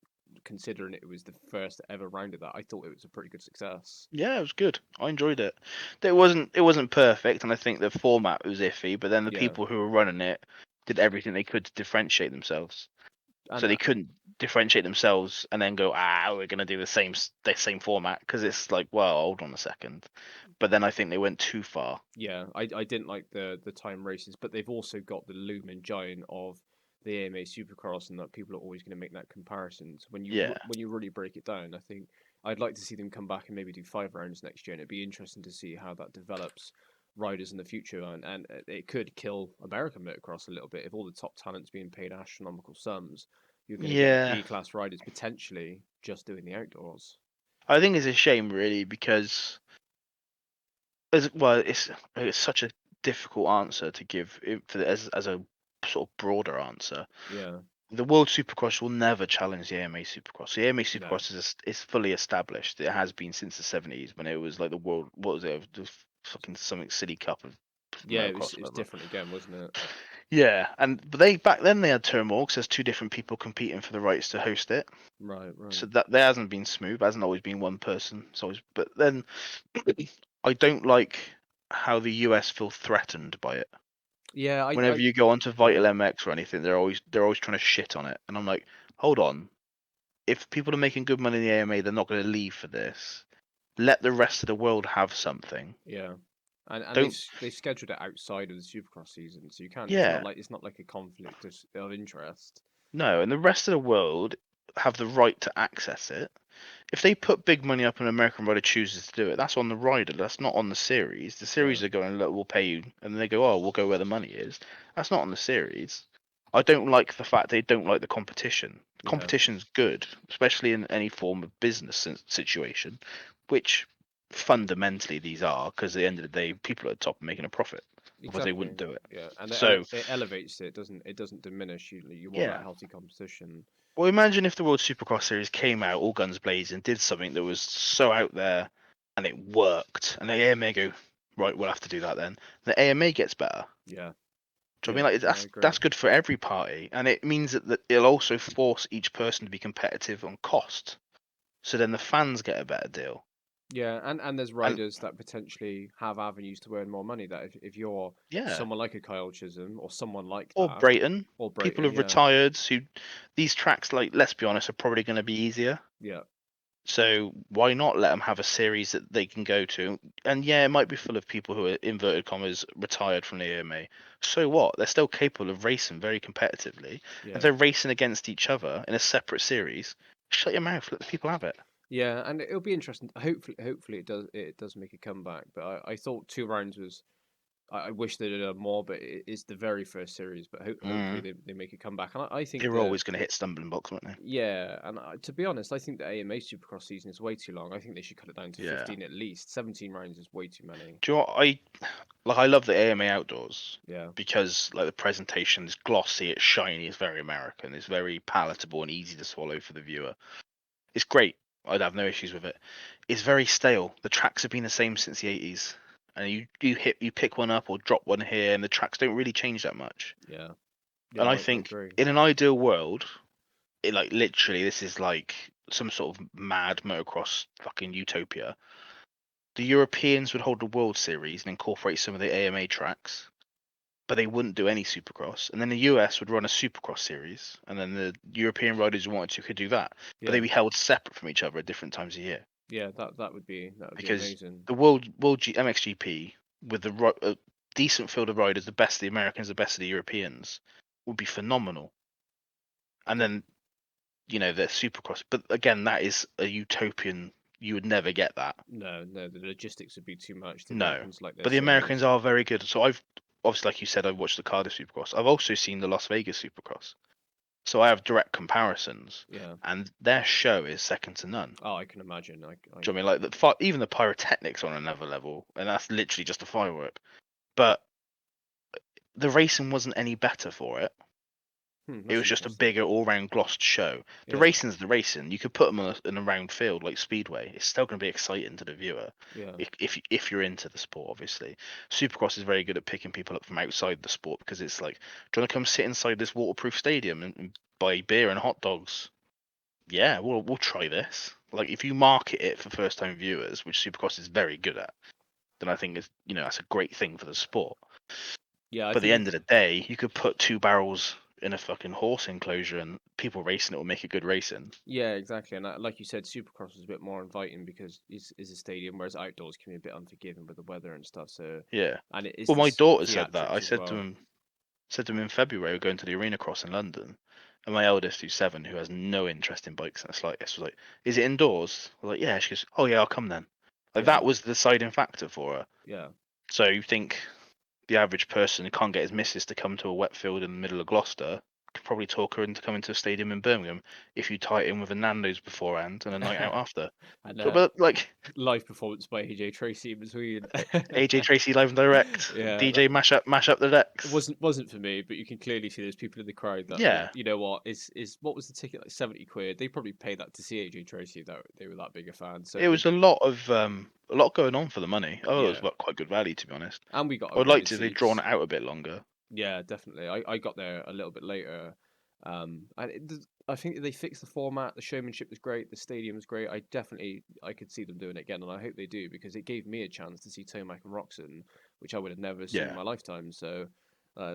considering it was the first ever round of that, I thought it was a pretty good success. yeah, it was good. I enjoyed it. It wasn't perfect, and I think the format was iffy. But then the Yeah, people who were running it did everything they could to differentiate themselves. So and they couldn't differentiate themselves and then go, we're gonna do the same format because it's like, well, hold on a second. But then I think they went too far. yeah, I didn't like the time races, but they've also got the looming giant of the AMA Supercross, and that people are always going to make that comparison. So Yeah, when you really break it down, I think I'd like to see them come back and maybe do 5 rounds next year, and it'd be interesting to see how that develops. riders in the future, and it could kill American motocross a little bit if all the top talent's being paid astronomical sums. You're going to get Yeah, B-class riders potentially just doing the outdoors. I think it's a shame really because as well, it's such a difficult answer to give as a sort of broader answer. Yeah, The World Supercross will never challenge the AMA Supercross. The AMA no, Supercross is fully established. It has been since the 70s when it was like the world. What was it? The fucking something silly cup of yeah, motocross, it was whatever. different again, wasn't it? Yeah, and but they back then they had turmoil because there's two different people competing for the rights to host it. Right, right. So that hasn't been smooth. Hasn't always been one person. It's always. But then I don't like how the US feel threatened by it. Yeah, Whenever you go onto yeah, Vital MX or anything, they're always trying to shit on it, and I'm like, hold on. If people are making good money in the AMA, they're not going to leave for this. Let the rest of the world have something. yeah. And Don't. they scheduled it outside of the Supercross season, so you can't. Yeah, It's not like a conflict of interest. no, and the rest of the world have the right to access it. If they put big money up and an American rider chooses to do it, that's on the rider. That's not on the series. The Yeah, series are going, look, we'll pay you, and then they go, oh, we'll go where the money is. That's not on the series. I don't like the fact they don't like the competition. yeah. Competition's good, especially in any form of business situation, which fundamentally these are, because at the end of the day, people at the top are making a profit. Otherwise, they Exactly. wouldn't do it. Yeah, and So, it elevates it, doesn't it? Doesn't diminish. You want that yeah. healthy competition. Well, imagine if the World Supercross Series came out all guns blazing, did something that was so out there, and it worked, and the AMA go, right, we'll have to do that then. The AMA gets better. Yeah, Do you know yeah. what I mean? Like No, I that's agree. good for every party, and it means that it'll also force each person to be competitive on cost. So then the fans get a better deal. Yeah, and there's And riders that potentially have avenues to earn more money. That if you're yeah, someone like a Kyle Chisholm or someone like or that, Brayton, or people Brayton, have yeah, retired who these tracks, like let's be honest, are probably going to be easier. yeah, So why not let them have a series that they can go to? And yeah, it might be full of people who are inverted commas retired from the AMA. So what? They're still capable of racing very competitively. If yeah. they're racing against each other in a separate series, shut your mouth. Let the people have it. Yeah, and it'll be interesting. Hopefully it does make a comeback. But I thought 2 rounds was. I wish they did more, but it is the very first series. But hopefully Mm. they make a comeback. And I think They were that always going to hit stumbling blocks, weren't they? yeah, and to be honest, I think the AMA Supercross season is way too long. I think they should cut it down to Yeah. 15 at least. 17 rounds is way too many. Do you know what I love the AMA outdoors Yeah, because like the presentation is glossy, it's shiny, it's very American, it's very palatable and easy to swallow for the viewer. It's great. I'd have no issues with it. It's very stale. The tracks have been the same since the 80s, and you pick one up or drop one here, and the tracks don't really change that much. yeah, And yeah. I I think agree. in an ideal world, it like literally this is like some sort of mad motocross fucking utopia. The Europeans would hold the World Series and incorporate some of the AMA tracks, but they wouldn't do any Supercross. And then the US would run a Supercross series, and then the European riders who wanted to could do that, but they'd Yeah, be held separate from each other at different times of year. yeah. That would be Because amazing. the World MXGP with a decent field of riders, the best of the Americans, the best of the Europeans, would be phenomenal. And then the Supercross, but again, that is a utopian. You would never get that. No, no, the logistics would be too much. The No, Americans like their but the Americans series. are very good. So I've obviously, like you said, I've watched the Cardiff Supercross. I've also seen the Las Vegas Supercross. So I have direct comparisons, Yeah. and their show is second to none. Oh, I can imagine. Do you know what I mean? Like even the pyrotechnics on another level, and that's literally just a firework. But the racing wasn't any better for it. It That's was just a interesting. bigger all-round glossed show. The Yeah, racing's the racing. You could put them in a round field like Speedway. It's still going to be exciting to the viewer yeah, if you're into the sport. Obviously, Supercross is very good at picking people up from outside the sport because it's like, do you want to come sit inside this waterproof stadium and buy beer and hot dogs? Yeah, we'll try this. Like if you market it for first-time viewers, which Supercross is very good at, then I think that's a great thing for the sport. yeah. I But at the think end of the day, you could put two barrels in a fucking horse enclosure and people racing it will make it good racing. yeah, exactly. And like you said, Supercross is a bit more inviting because it's a stadium, whereas outdoors can be a bit unforgiving with the weather and stuff. So, Yeah. and it is Well, my this daughter said that. I theatrics as said to well. him in February we're going to the arena cross in London, and my eldest, who's 7, who has no interest in bikes in the slightest, was like, "Is it indoors?" I was like, "Yeah." She goes, "Oh yeah, I'll come then." Like Yeah, that was the deciding factor for her. yeah. So you think the average person who can't get his missus to come to a wet field in the middle of Gloucester could probably talk her into coming to a stadium in Birmingham if you tie it in with a Nando's beforehand and a night out after. And So, but like live performance by AJ Tracy in between. AJ Tracy live and direct, Yeah, DJ mash up the it decks. wasn't for me, but you can clearly see there's people in the crowd that thought, Yeah, you know what, is what was the ticket, like 70 quid? They probably paid that to see AJ Tracy if they were that big a fan. So it was a lot going on for the money. Oh, it was yeah, quite good value to be honest. and we got I our would really like good to if they'd drawn seats. it out a bit longer. Yeah, definitely. I got there a little bit later. And I think they fixed the format. The showmanship was great. The stadium was great. I could see them doing it again, and I hope they do because it gave me a chance to see Tomac and Roxon, which I would have never seen in Yeah, my lifetime. So, yeah. I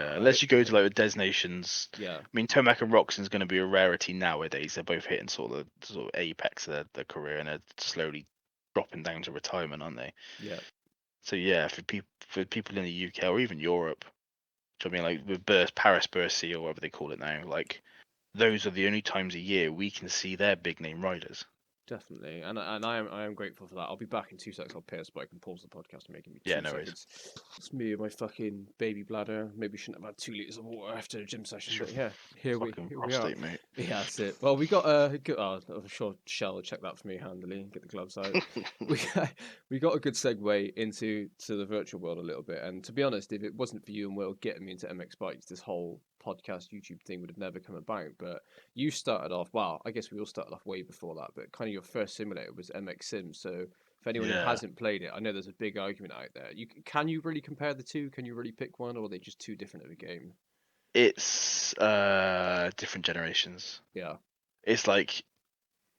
hope Unless you go to like the Des Nations. yeah, I mean, Tomac and Roxon's going to be a rarity nowadays. They're both hitting sort of apex of their career and they're slowly dropping down to retirement, aren't they? yeah, So yeah, for people in the UK or even Europe, I mean, like with Paris Bercy or whatever they call it now, like those are the only times a year we can see their big name riders. definitely. And I am grateful for that. I'll be back in 2 seconds. I'll pay us, but I can pause the podcast and make me Yeah, two no worries. seconds. It's me and my fucking baby bladder. Maybe shouldn't have had 2 liters of water after a gym session, It's your but yeah, fucking here we are. prostate, mate. Yeah, that's it. Well, we got good. Oh, I'm sure Shell will check that for me handily. Get the gloves out. We got, we got a good segue into the virtual world a little bit. And to be honest, if it wasn't for you and Will getting me into MX bikes, this whole podcast YouTube thing would have never come about. But you started off. Well, I guess we all started off way before that. But kind of your first simulator was MXSIM. So for anyone who Yeah, hasn't played it, I know there's a big argument out there. Can you really compare the two? Can you really pick one, or are they just too different of a game? it's different generations. Yeah, It's like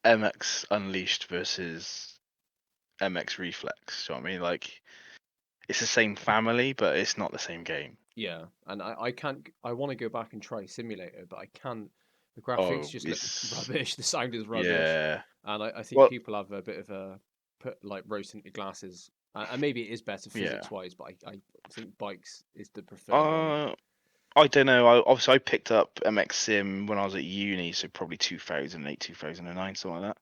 MX Unleashed versus MX Reflex. You know what I mean? Like it's the same family, but it's not the same game. yeah. And I can't. I want to go back and try Simulator, but I can't. The graphics Oh, just look it's rubbish. The sound is rubbish, yeah. and I think Well, people have a bit of a put like rose tinted glasses. And maybe it is better yeah. physics wise, but I think bikes is the preferred one. Uh, I don't know. Obviously I picked up MX Sim when I was at uni, so probably 2008, 2009, something like that.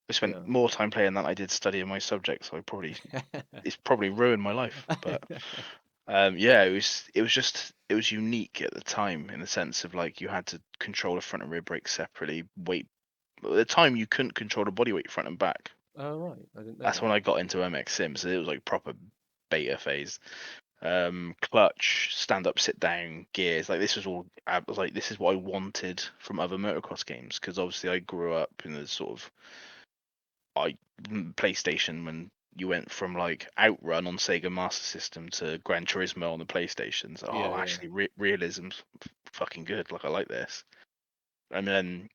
I spent Yeah. more time playing than I did studying my subject, so it's probably ruined my life. But yeah, it was unique at the time in the sense of like you had to control the front and rear brakes separately. Weight at the time you couldn't control the body weight front and back. Oh right, I didn't know That's when that. I got into MX Sim, so it was like proper beta phase. Clutch, stand up, sit down, gears. Like this was all. I was like, this is what I wanted from other motocross games because obviously I grew up in the sort of I PlayStation when you went from like Outrun on Sega Master System to Gran Turismo on the PlayStation. So, Yeah, oh, yeah, actually, realism's fucking good. Like I like this. And then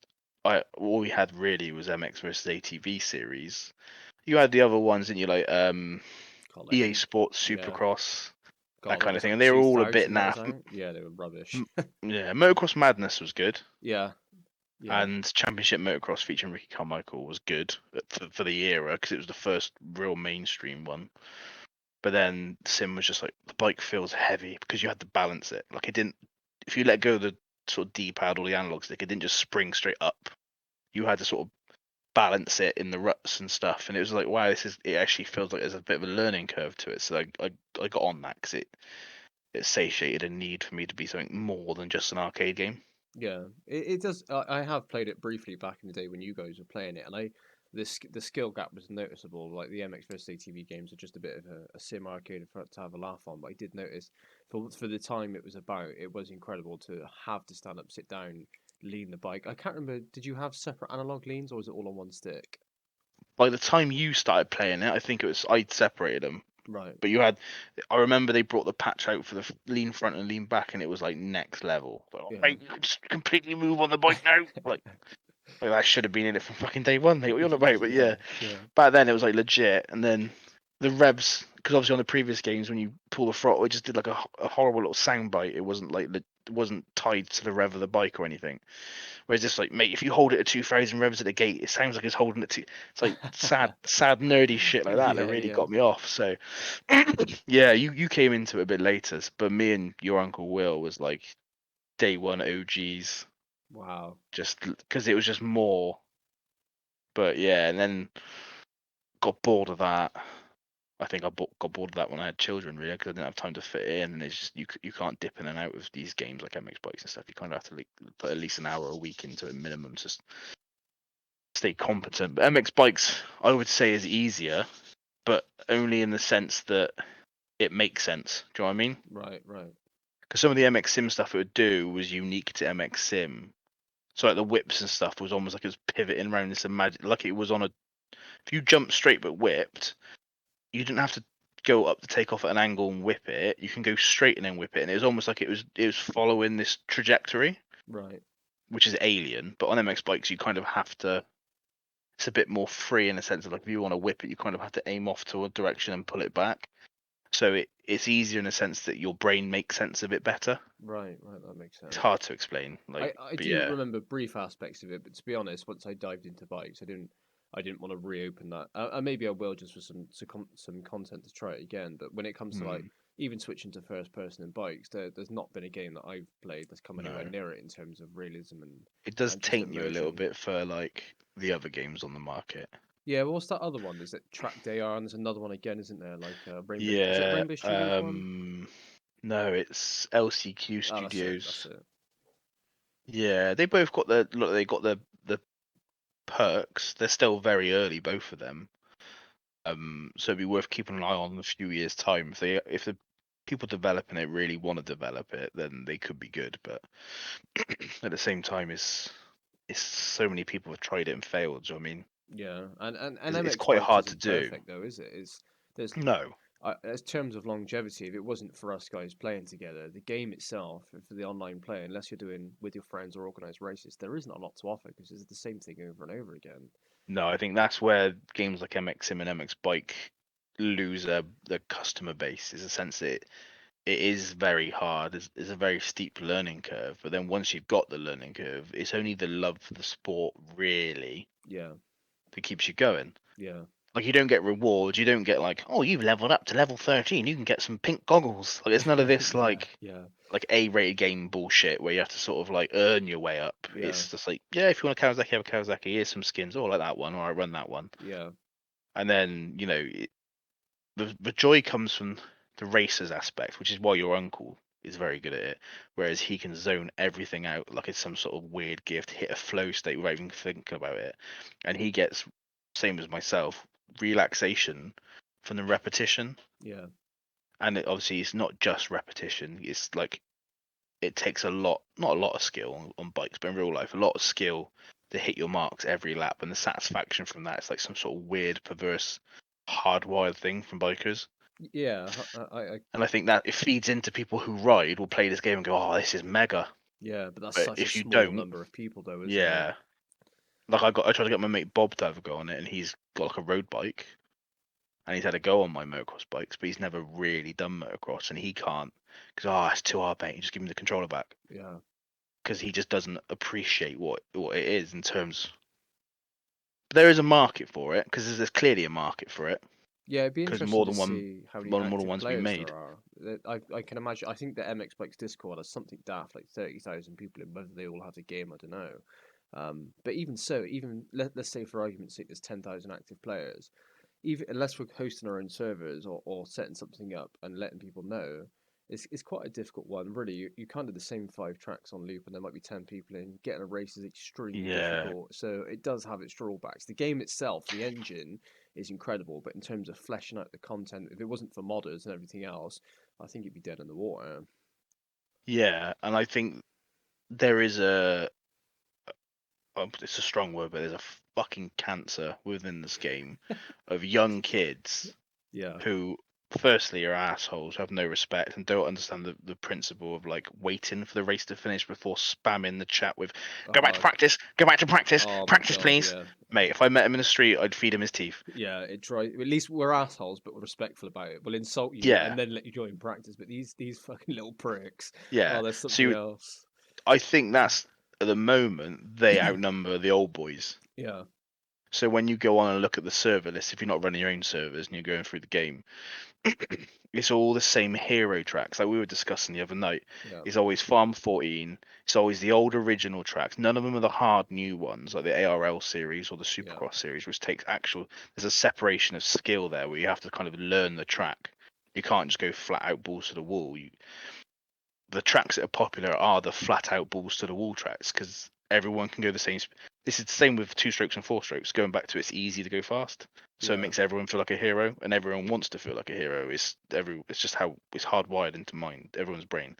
all we had really was MX versus ATV series. You had the other ones, and you like God, like EA Sports yeah. Supercross, that God, that kind of was thing, like and they were all a bit 2000. That was naff. out. Yeah, they were rubbish. Yeah, Motocross Madness was good, Yeah, yeah, and Championship Motocross featuring Ricky Carmichael was good for the era because it was the first real mainstream one. But then Sim was just like the bike feels heavy because you had to balance it. Like it didn't. If you let go of the sort of D-pad or the analog stick, it didn't just spring straight up. You had to sort of balance it in the ruts and stuff, and it was like, wow, this is. It actually feels like there's a bit of a learning curve to it. So I got on that because it satiated a need for me to be something more than just an arcade game. yeah. It does. I have played it briefly back in the day when you guys were playing it, and the skill gap was noticeable. Like the MX vs ATV games are just a bit of a sim arcade for to have a laugh on. But I did notice for the time it was about, it was incredible to have to stand up, sit down, lean the bike. I can't remember. Did you have separate analog leans, or was it all on one stick? By the time you started playing it, I think it was I'd separated them. Right. But you had, I remember they brought the patch out for the lean front and lean back, and it was like next level. Like, oh, Yeah. mate, you can just completely move on the bike now. Like that should have been in it from fucking day one, mate. What are you on about? But Yeah. yeah, Yeah. back then it was like legit, and then the revs, because obviously on the previous games when you pull the throttle, it just did like a horrible little sound bite. It wasn't like it wasn't tied to the rev of the bike or anything. Whereas this, like, mate, if you hold it at 2,000 revs at the gate, it sounds like it's holding it to. It's like sad, nerdy shit like that that Yeah. really Yeah. got me off. So, yeah, you came into it a bit later, but me and your uncle Will was like day one OGs, Wow. just because it was just more. But yeah, and then got bored of that. I think I got bored of that when I had children, really, because I didn't have time to fit it in. And it's just you can't dip in and out of these games like MX Bikes and stuff. You kind of have to like, put at least an hour a week into it minimum to stay competent. But MX Bikes, I would say, is easier, but only in the sense that it makes sense. Do you know what I mean? Right, right. Because some of the MXSIM stuff it would do was unique to MXSIM. So like the whips and stuff was almost like it was pivoting around this like it was on a. If you jumped straight but whipped, you didn't have to go up to take off at an angle and whip it. You can go straight and then whip it, and it was almost like it was following this trajectory, Right. which is alien. But on MX Bikes, you kind of have to. It's a bit more free in the sense of like if you want to whip it, you kind of have to aim off to a direction and pull it back. So it's easier in the sense that your brain makes sense a bit better. Right, right, that makes It's sense. hard to explain, I but do yeah, remember brief aspects of it, but to be honest, once I dived into bikes, I didn't want to reopen that. And maybe I will just for some content to try it again. But when it comes to like hmm, even switching to first person in bikes, there's not been a game that I've played that's come anywhere no, near it in terms of realism it does and just taint you a little immersion. bit for like the other games on the market. Yeah, well, what's that other one? Is it Track Day R? And there's another one again, isn't there? Like Rainbow. Is it Yeah, Rainbow Studios one? no, it's LCQ Oh, that's it. That's Studios. it. Yeah, they both got the look. They got the perks. They're still very early, both of them. So it'd be worth keeping an eye on in a few years' time. If the people developing it really want to develop it, then they could be good. But at the same time, it's so many people have tried it and failed. Do you know what I mean? Yeah, and It's MX quite Bikes hard to isn't do. perfect though, is it? It's there's No, as terms of longevity, if it wasn't for us guys playing together, the game itself, for the online play, unless you're doing with your friends or organized races, there isn't a lot to offer because it's the same thing over and over again. no, I think that's where games like MXSIM and MX Bike lose their customer base. Is a sense that it is very hard. It's a very steep learning curve. But then once you've got the learning curve, it's only the love for the sport really Yeah, that keeps you going. yeah, Like you don't get rewards. You don't get like, oh, you've leveled up to level 13. You can get some pink goggles. Like it's none of this yeah, yeah, like A-rated game bullshit where you have to sort of like earn your way up. yeah, It's just like, yeah, if you want a Kawasaki, have a Kawasaki. Here's some skins. Oh, I like that one. Or I run that one. yeah, And then the joy comes from the racers aspect, which is why your uncle is very good at it. Whereas he can zone everything out like it's some sort of weird gift, hit a flow state without even thinking about it, and he gets same as myself relaxation from the repetition. yeah, And obviously, it's not just repetition. It's like it takes a lot, not a lot of skill on bikes, but in real life, a lot of skill to hit your marks every lap, and the satisfaction from that is like some sort of weird, perverse, hardwired thing from bikers. yeah. And I think that it feeds into people who ride will play this game and go, "Oh, this is mega." Yeah, but that's But such a if you small don't, number of people, though, isn't it? yeah, like I tried to get my mate Bob to have a go on it, and he's got like a road bike, and he's had a go on my motocross bikes, but he's never really done motocross, and he can't because it's too hard, mate. Just give him the controller back Yeah, because he just doesn't appreciate what it is in terms. But there is a market for it because there's clearly a market for it yeah. It'd be because interesting to see how many more than active one's been players there made. are. I can imagine. I think the MX Bikes Discord has something daft like 30,000 people in. Whether they all have the game, I don't know. But even so, even let's say for argument's sake, there's 10,000 active players. Even unless we're hosting our own servers or setting something up and letting people know, it's quite a difficult one. Really, you kind of the same 5 tracks on loop, and there might be 10 people in. Getting a race is extremely Yeah, difficult, so it does have its drawbacks. The game itself, the engine, is incredible, but in terms of fleshing out the content, if it wasn't for modders and everything else, I think it'd be dead in the water. yeah, and I think there is it's a strong word, but there's a fucking cancer within this game of young kids Yeah. who, firstly, are assholes, have no respect, and don't understand the principle of like waiting for the race to finish before spamming the chat with "Go back to Oh, practice, go back to practice, oh my practice, god, please." yeah. Mate, if I met him in the street, I'd feed him his teeth. Yeah, it tries. At least we're assholes, but we're respectful about it. We'll insult you Yeah, and then let you join practice. But these fucking little pricks. yeah. Oh, there's something So else. I think that's at the moment they outnumber the old boys. Yeah, So when you go on and look at the server list, if you're not running your own servers and you're going through the game, it's all the same hero tracks like we were discussing the other night. Yeah, It's always Farm 14. It's always the old original tracks. None of them are the hard new ones like the ARL series or the yeah, Supercross series, which takes actual. There's a separation of skill there where you have to kind of learn the track. You can't just go flat out balls to the wall. The tracks that are popular are the flat out balls to the wall tracks because everyone can go the same. This is the same with two strokes and four strokes. Going back to it's easy to go fast, so it yeah, makes everyone feel like a hero, and everyone wants to feel like a hero. It's just how it's hardwired into everyone's brain.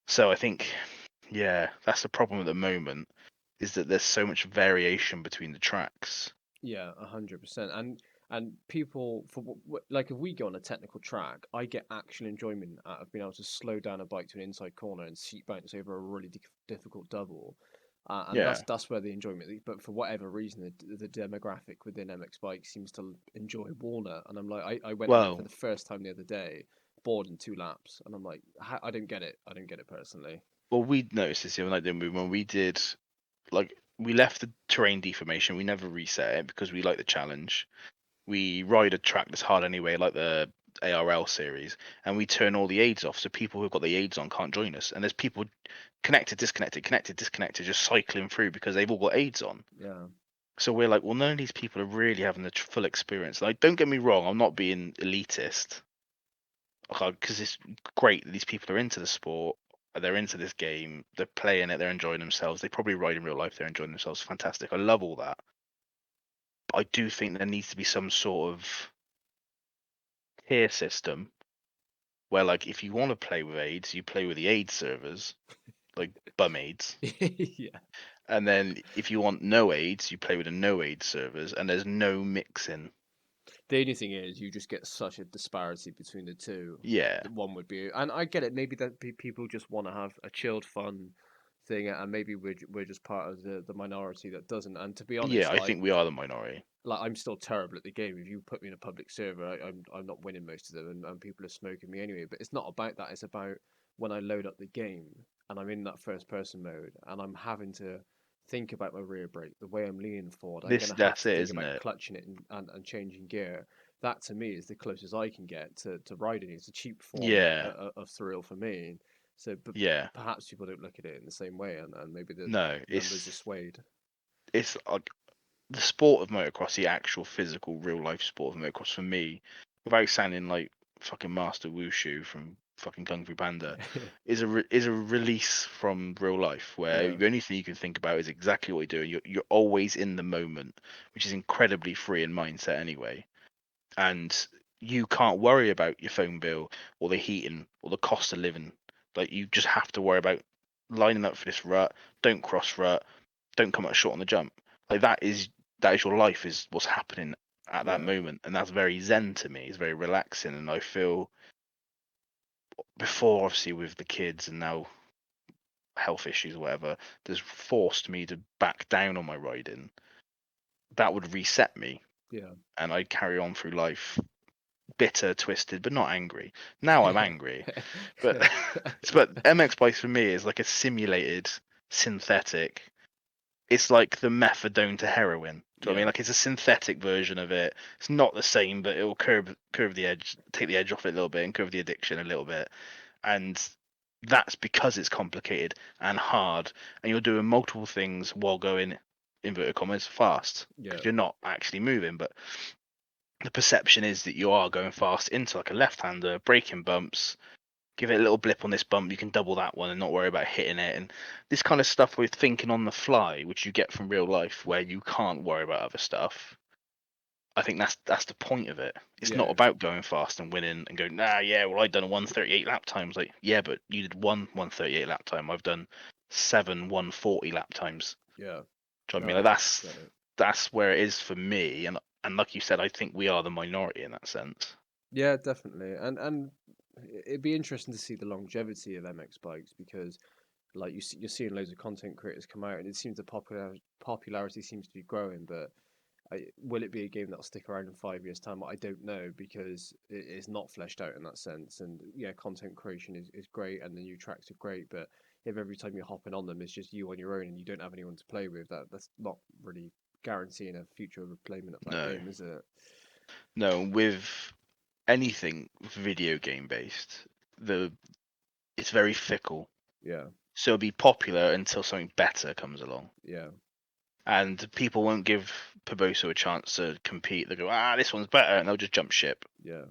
So I think, yeah, that's the problem at the moment is that there's so much variation between the tracks. yeah, 100%. And people like if we go on a technical track, I get actual enjoyment out of being able to slow down a bike to an inside corner and seat bounce over a really difficult double. And Yeah. that's where the enjoyment. But for whatever reason, the demographic within MX bikes seems to enjoy Walnut, and I'm like, I went on it for Well, the first time the other day, bored in 2 laps, and I'm like, I don't get it. I don't get it personally. we noticed this the other night, didn't we? When we did like we left the terrain deformation, we never reset it because we like the challenge. We ride a track that's hard anyway, like the ARL series, and we turn all the aids off, so people who've got the aids on can't join us. And there's people connected, disconnected, just cycling through because they've all got aids on. Yeah, So we're like, well, none of these people are really having the full experience. Like, don't get me wrong, I'm not being elitist, because it's great that these people are into the sport. They're into this game. They're playing it. They're enjoying themselves. They probably ride in real life. They're enjoying themselves. Fantastic. I love all that. But I do think there needs to be some sort of tier system where like if you want to play with aids, you play with the aid servers, like bum aids. yeah. And then if you want no aids, you play with the no aid servers and there's no mixing. The only thing is, you just get such a disparity between the two. Yeah. One would be, and I get it. Maybe that people just want to have a chilled, fun thing, and maybe we're just part of the minority that doesn't. And to be Yeah, honest, I think we are the minority. I'm still terrible at the game. If you put me in a public server, I'm not winning most of them, and people are smoking me anyway. But it's not about that. It's about when I load up the game and I'm in that first person mode, and I'm having to think about my rear brake, the way I'm leaning forward. I'm This gonna have that's to it, think isn't about it? clutching it and changing gear. That to me is the closest I can get to riding. It's a cheap form Yeah. of thrill for me. So, but Yeah. perhaps people don't look at it in the same way, and maybe the No, numbers are swayed. it's like the sport of motocross, the actual physical real life sport of motocross for me, without sounding like fucking Master Wushu from fucking Kung Fu Panda, is a release from real life where Yeah, the only thing you can think about is exactly what you're doing. You're always in the moment, which is incredibly free in mindset anyway. And you can't worry about your phone bill or the heating or the cost of living. Like you just have to worry about lining up for this rut. Don't cross rut. Don't come up short on the jump. Like that is your life is what's happening at that yeah, moment, and that's very zen to me. It's very relaxing, and I feel before obviously with the kids and now health issues or whatever, that's forced me to back down on my riding. That would reset me, yeah. and I'd carry on through life bitter, twisted, but not angry. Now I'm angry, but but MX bikes for me is like a simulated synthetic. It's like the methadone to heroin. Do you know what I mean? Yeah, Like it's a synthetic version of it. It's not the same, but it will curve the edge, take the edge off it a little bit, and curve the addiction a little bit. And that's because it's complicated and hard, and you're doing multiple things while going inverted commas fast yeah, because you're not actually moving, but the perception is that you are going fast into like a left-hander, braking bumps, give it a little blip on this bump, you can double that one and not worry about hitting it. And this kind of stuff with thinking on the fly, which you get from real life, where you can't worry about other stuff. I think that's the point of it. It's not yeah, about going fast and winning and going, nah, yeah, well, I've done a 138 lap times. Like, yeah, but you did one 138 lap time. I've done seven 140 lap times. yeah. Do you know what I No, mean? Like, get it. that's where it is for me. And like you said, I think we are the minority in that sense. Yeah, definitely. And it'd be interesting to see the longevity of MX bikes because, like you're seeing loads of content creators come out, and it seems the popularity seems to be growing. But will it be a game that'll stick around in 5 years' time? I don't know because it is not fleshed out in that sense. And yeah, content creation is great, and the new tracks are great. But if every time you're hopping on them, it's just you on your own, and you don't have anyone to play with, that's not really guaranteeing a future replayment of that No, game, is it? no. With anything video game based, it's very fickle. Yeah, So it'll be popular until something better comes along. yeah, And people won't give Piboso a chance to compete. They go, this one's better, and they'll just jump ship. yeah,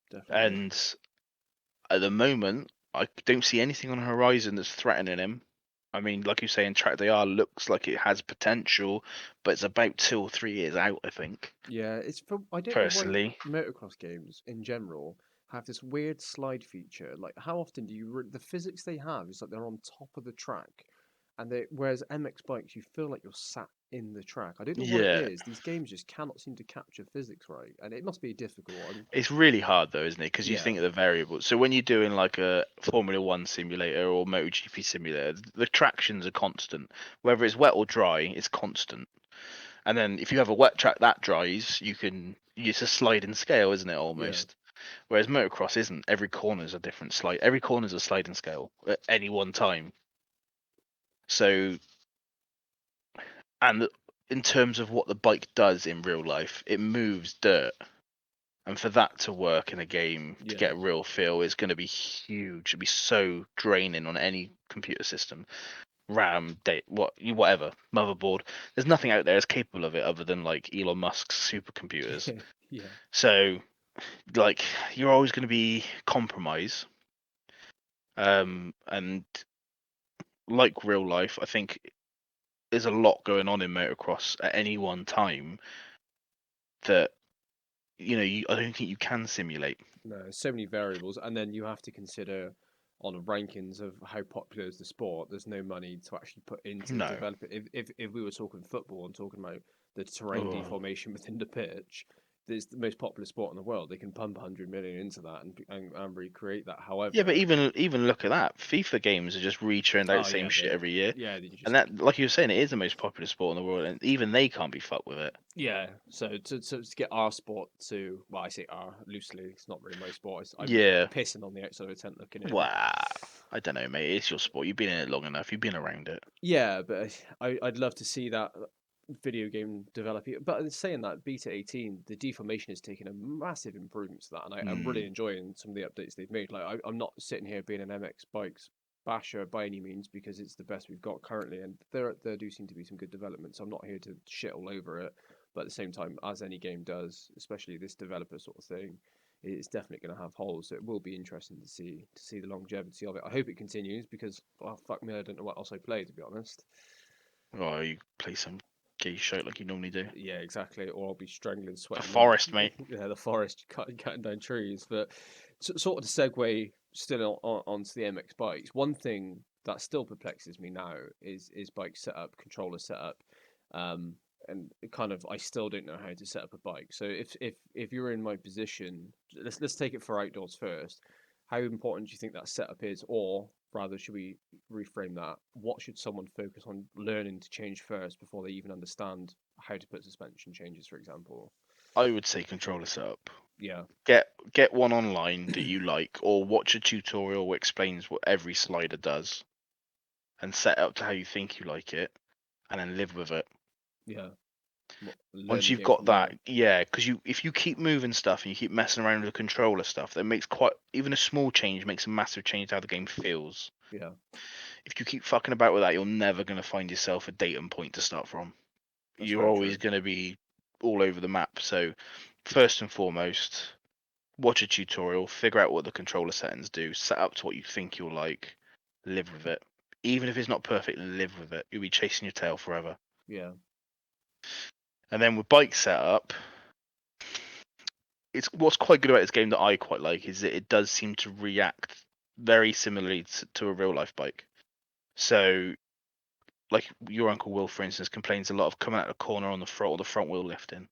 definitely. And at the moment, I don't see anything on the horizon that's threatening him. I mean, like you say, in Track They Are looks like it has potential, but it's about 2 or 3 years out, I think, Yeah, I don't know why personally. motocross games in general have this weird slide feature. Like, how often do the physics they have is like they're on top of the track, and whereas MX bikes you feel like you're sat in the track. I don't know what it Yeah, is. These games just cannot seem to capture physics right, and it must be difficult. it's really hard though, isn't it? Because you Yeah, think of the variables. So when you're doing like a Formula One simulator or MotoGP simulator, the tractions are constant. Whether it's wet or dry, it's constant. And then if you have a wet track that dries, you can use a sliding scale, isn't it? yeah, Almost. Whereas motocross isn't. Every corner is a different slide. Every corner is a sliding scale at any one time. So, and in terms of what the bike does in real life, it moves dirt. And for that to work in a game to yeah, get a real feel is going to be huge. It'd be so draining on any computer system, RAM, whatever, motherboard. There's nothing out there that's capable of it other than like Elon Musk's supercomputers. yeah, So, like, you're always going to be compromised. And like real life, I think there's a lot going on in motocross at any one time that I don't think you can simulate. No, so many variables, and then you have to consider on the rankings of how popular is the sport. There's no money to actually put into No. develop it. If we were talking football and talking about the terrain Oh. deformation within the pitch, it's the most popular sport in the world. They can pump 100 million into that and recreate that. Yeah, but However, even look at that. FIFA games are just re-churned out the oh same yeah, shit every year, they and just that, like you were saying, it is the most popular sport in the world, and even they can't be fucked with it. yeah. So to get our sport to, well, I say our loosely. It's not really my sport. I'm Yeah. pissing on the outside of a tent looking in. Wow. I don't know, mate. It's your sport. You've been in it long enough. You've been around it. Yeah, but I'd love to see that video game develop. But in saying that, Beta 18, the deformation has taken a massive improvement to that, and I'm really Hmm. enjoying some of the updates they've made. Like, I'm not sitting here being an MX Bikes basher by any means because it's the best we've got currently, and there do seem to be some good developments. So I'm not here to shit all over it, but at the same time, as any game does, especially this developer sort of thing, it's definitely going to have holes. So it will be interesting to see the longevity of it. I hope it continues because, well, fuck me, I don't know what else I play, to be honest. Oh, you play some gay shit like you normally do. Yeah, exactly. Or I'll be strangling, The sweating in forest, mate. yeah, the forest, cutting down trees. But sort of to segue still onto the MX bikes, one thing that still perplexes me now is bike setup, controller setup, um, and kind of I still don't know how to set up a bike. So if you're in my position, let's take it for outdoors first. How important do you think that setup is, or rather, should we reframe that? What should someone focus on learning to change first before they even understand how to put suspension changes, for example? I would say controller setup. Yeah, Get one online that you like, or watch a tutorial which explains what every slider does, and set it up to how you think you like it, and then live with it. yeah. Learn Once the you've game got from that, there. yeah, because if you keep moving stuff and you keep messing around with the controller stuff, that makes quite even a small change makes a massive change to how the game feels. Yeah, If you keep fucking about with that, you're never gonna find yourself a datum point to start from. that's You're very always true. gonna be all over the map. So first and foremost, watch a tutorial, figure out what the controller settings do, set up to what you think you'll like, live with it. Even if it's not perfect, live with it. You'll be chasing your tail forever. Yeah, And then with bike setup, it's what's quite good about this game that I quite like is that it does seem to react very similarly to a real life bike. So, like your uncle Will, for instance, complains a lot of coming out of the corner on the front or the front wheel lifting.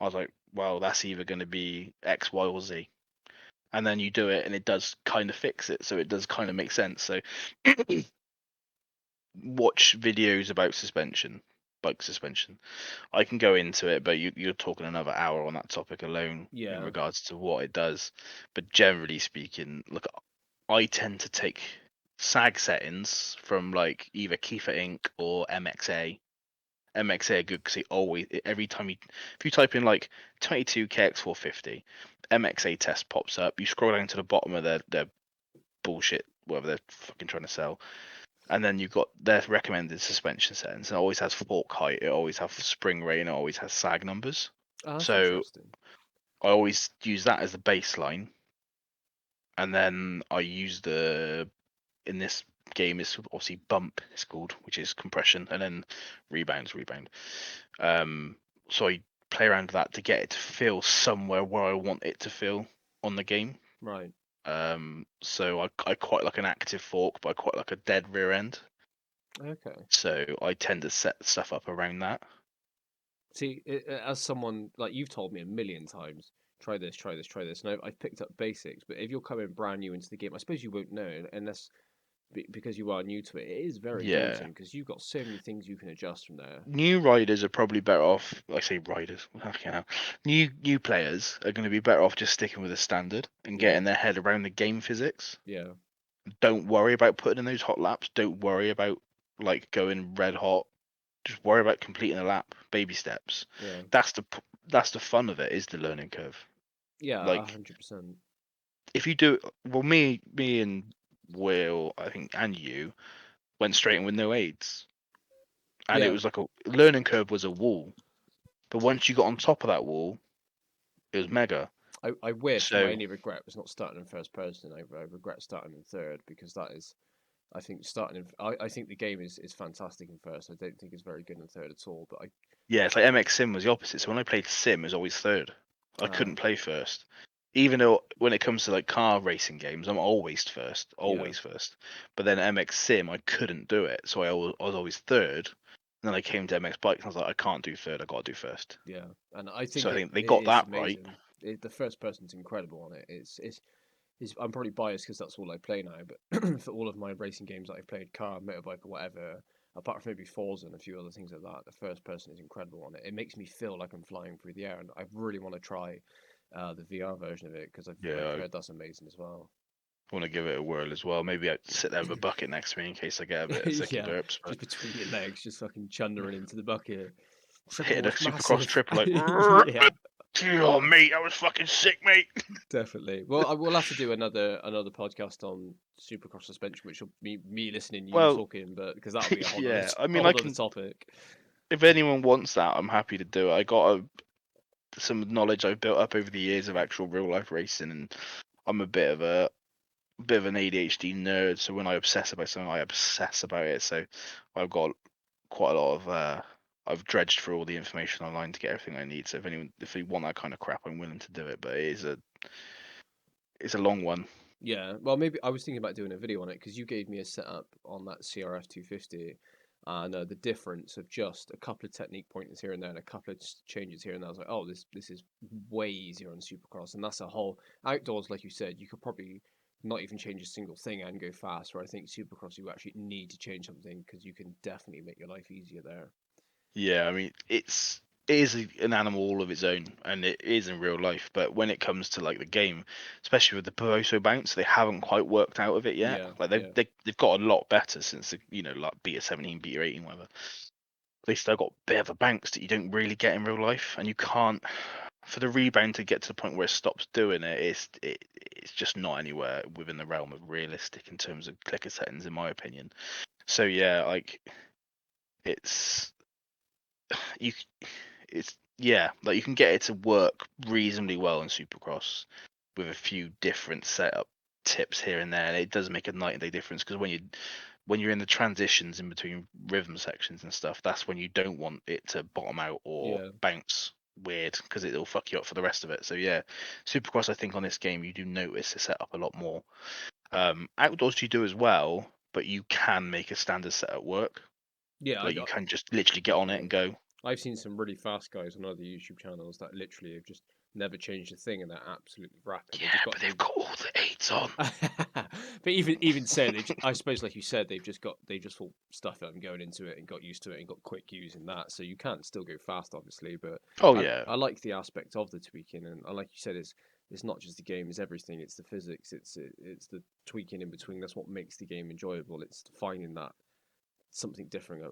I was like, well, that's either going to be X, Y, or Z. And then you do it, and it does kind of fix it. So it does kind of make sense. So watch videos about suspension, bike suspension. I can go into it, but you're talking another hour on that topic alone in yeah, regards to what it does. But generally speaking, look, I tend to take sag settings from like either Kiefer Inc. or MXA MXA are good because every time if you type in like 22KX450, MXA test pops up. You scroll down to the bottom of their bullshit, whatever they're fucking trying to sell, and then you've got their recommended suspension settings. It always has fork height, it always has spring rate, and it always has sag numbers. Oh, that's So interesting. I always use that as the baseline, and then I use in this game is obviously bump, it's called, which is compression, and then rebound. So I play around with that to get it to feel somewhere where I want it to feel on the game. Right. So I quite like an active fork, but I quite like a dead rear end. Okay. So I tend to set stuff up around that. See, as someone like you've told me a million times, try this, try this, try this, and I've picked up basics. But if you're coming brand new into the game, I suppose you won't know unless because you are new to it. It is very Yeah. daunting because you've got so many things you can adjust from there. New riders are probably better off. I say riders. Fucking hell. New players are going to be better off just sticking with the standard and Yeah, getting their head around the game physics. yeah, Don't worry about putting in those hot laps. Don't worry about like going red hot. Just worry about completing a lap, baby steps. yeah, That's the fun of it, is the learning curve. yeah, Like 100%. if you do well, me and Will, I think, and you went straight in with no aids, and it Yeah, was like a learning curve was a wall. But once you got on top of that wall, it was mega. I wish my So only regret was not starting in first person. I regret starting in third because that is, I think starting in, I think the game is fantastic in first. I don't think it's very good in third at all. But yeah, it's like MXSIM was the opposite. So when I played Sim, it was always third. I uh, couldn't play first. Even though when it comes to like car racing games, I'm always first, yeah, always first. But then MX Sim, I couldn't do it, so I was always third. And then I came to MX Bikes, and I was like, I can't do third. I got to do first. yeah, and I So think I it, think they it got is that right. amazing. The first person's incredible on it. It's I'm probably biased because that's all I play now. But for all of my racing games that I've played, car, motorbike, or whatever, apart from maybe Forza and a few other things like that, the first person is incredible on it. It makes me feel like I'm flying through the air, and I really want to try the VR version of it because I've Yeah, heard that's amazing as well. I want to give it a whirl as well. Maybe I'd sit there with a bucket next to me in case I get a bit sick and Yeah, derps. But just between your legs, just fucking chundering into the bucket. hitting Triple, a it's supercross massive. triple like, Yeah, oh mate, I was fucking sick, mate. definitely. Well, I will have to do another podcast on Supercross suspension, which will be me listening, you Well, talking, but because that'll be a whole other yeah. I a mean, I whole other can. topic. If anyone wants that, I'm happy to do it. I got some knowledge I've built up over the years of actual real life racing, and I'm a bit of an ADHD nerd. So when I obsess about something, I obsess about it. So I've got quite a lot of. I've dredged through all the information online to get everything I need. So if you want that kind of crap, I'm willing to do it. But it's a long one. Yeah, well, maybe I was thinking about doing a video on it because you gave me a setup on that CRF 250, and the difference of just a couple of technique pointers here and there, and a couple of changes here and there. I was like, oh, this is way easier on Supercross, and that's a whole outdoors, like you said, you could probably not even change a single thing and go fast. Where I think Supercross, you actually need to change something because you can definitely make your life easier there. Yeah, I mean, it is an animal all of its own, and it is in real life. But when it comes to like the game, especially with the Barroso bounce, they haven't quite worked out of it yet. Yeah, Like yeah, they've got a lot better since like beta 17, beta 18, whatever. They still got a bit of a bounce that you don't really get in real life, and you can't for the rebound to get to the point where it stops doing it. It's just not anywhere within the realm of realistic in terms of clicker settings, in my opinion. So yeah, like it's you it's yeah, like you can get it to work reasonably well in Supercross with a few different setup tips here and there, and it does make a night and day difference because when you're in the transitions in between rhythm sections and stuff, that's when you don't want it to bottom out or yeah. bounce weird because it'll fuck you up for the rest of it. So yeah, Supercross I think on this game you do notice the setup a lot more. Outdoors you do as well, but you can make a standard setup work. Yeah, I Like you got can just literally get on it and definitely. go. I've seen some really fast guys on other YouTube channels that literally have just never changed a thing, and they're absolutely rapid. They've just Yeah, got but they've got all the aids on. but even so, I suppose, like you said, they just all stuff it and going into it and got used to it and got quick using that. So you can still go fast, obviously, but Oh I yeah, I like the aspect of the tweaking, and like you said, it's not just the game; it's everything. It's the physics. It's the tweaking in between. That's what makes the game enjoyable. It's finding that something different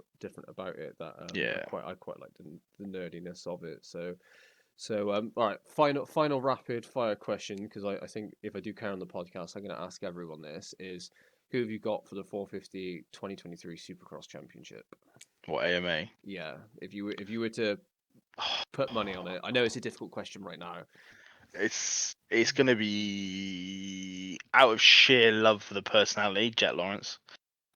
about it that Yeah. I quite like the nerdiness of it. So all right, final rapid fire question, because I think if I do carry on the podcast, I'm going to ask everyone this: is who have you got for the 450 2023 Supercross Championship? What, AMA? Yeah, if you were to put money on it, I know it's a difficult question right now. It's gonna be out of sheer love for the personality, Jet Lawrence.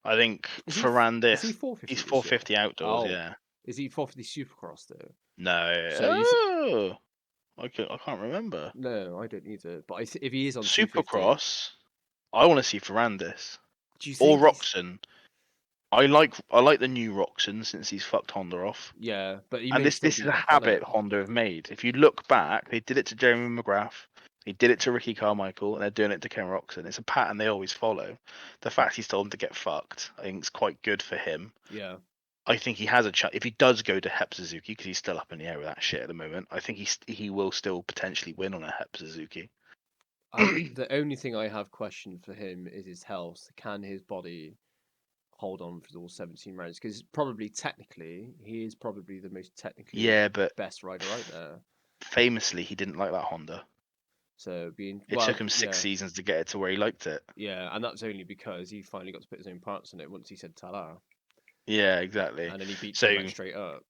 I think Is he Ferrandis, he's 450 this year? 450 outdoors, Oh, yeah. is he 450 Supercross though? No, So you th- I can't remember. no, I don't either. But if he is on 250, Supercross, I want to see Ferrandis do you or think he's? Roxon. I like the new Roxon since he's fucked Honda off. Yeah, but he And may still this be is a back on habit it. Honda have made. If you look back, they did it to Jeremy McGrath, they did it to Ricky Carmichael, and they're doing it to Ken Roxon. It's a pattern they always follow. The fact he's told him to get fucked, I think it's quite good for him. Yeah, I think he has a chance if he does go to Hep Suzuki, because he's still up in the air with that shit at the moment. I think he will still potentially win on a Hep Suzuki. the only thing I have questioned for him is his health. Can his body hold on for all 17 rounds? Because probably technically, he is probably the most technically Yeah, but best rider out there. famously, he didn't like that Honda. So being It took well, him six yeah, seasons to get it to where he liked it. yeah, and that's only because he finally got to put his own parts in it once he said "ta-da," Yeah, exactly. and then he beat T-Mac So straight up.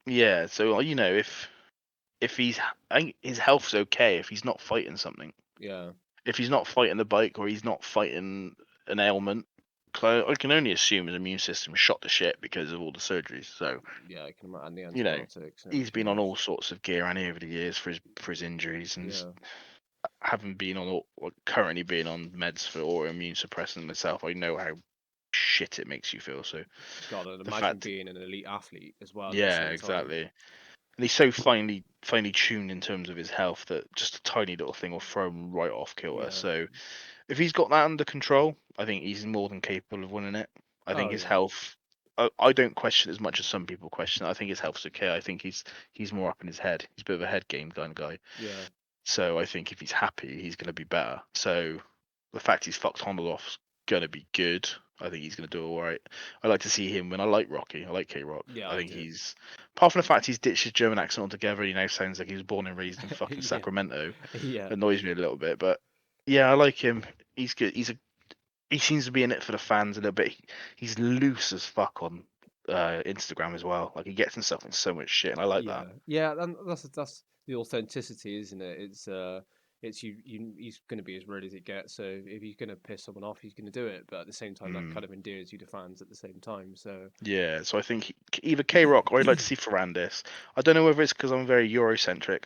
yeah, so if he's I think his health's okay if he's not fighting something. Yeah, If he's not fighting the bike or he's not fighting an ailment, 'cause I can only assume his immune system shot to shit because of all the surgeries. So yeah, I can imagine, and the you know antibiotics and he's everything been on else. all sorts of gear and over the years for his injuries, and Yeah, having been on currently being on meds for autoimmune suppressant myself, I know how shit it makes you feel. So God, and the imagine fact, being an elite athlete as well at the yeah, same time. exactly. And he's so finely tuned in terms of his health that just a tiny little thing will throw him right off kilter. Yeah. So if he's got that under control, I think he's more than capable of winning it. I think Oh his yeah. health. I don't question it as much as some people question it. I think his health's okay. I think he's more up in his head. He's a bit of a head game kind of guy. Yeah. So I think if he's happy, he's going to be better. So the fact he's fucked Honda off's going to be good. I think he's going to do all right. I like to see him when I like Rocky. I like K Rock. Yeah, I I think do. he's apart from the fact he's ditched his German accent altogether. He now sounds like he was born and raised in fucking Yeah. Sacramento. Yeah. Annoys me a little bit, but yeah, I like him. He's good. He seems to be in it for the fans a little bit. He's loose as fuck on Instagram as well. Like he gets himself in so much shit, and I like Yeah. that. Yeah, and that's the authenticity, isn't it? It's he's going to be as real as it gets. So if he's going to piss someone off, he's going to do it. But at the same time, that Mm. kind of endears you to fans at the same time. So Yeah, so I think either K Rock or I'd like to see Ferrandis. I don't know whether it's because I'm very Eurocentric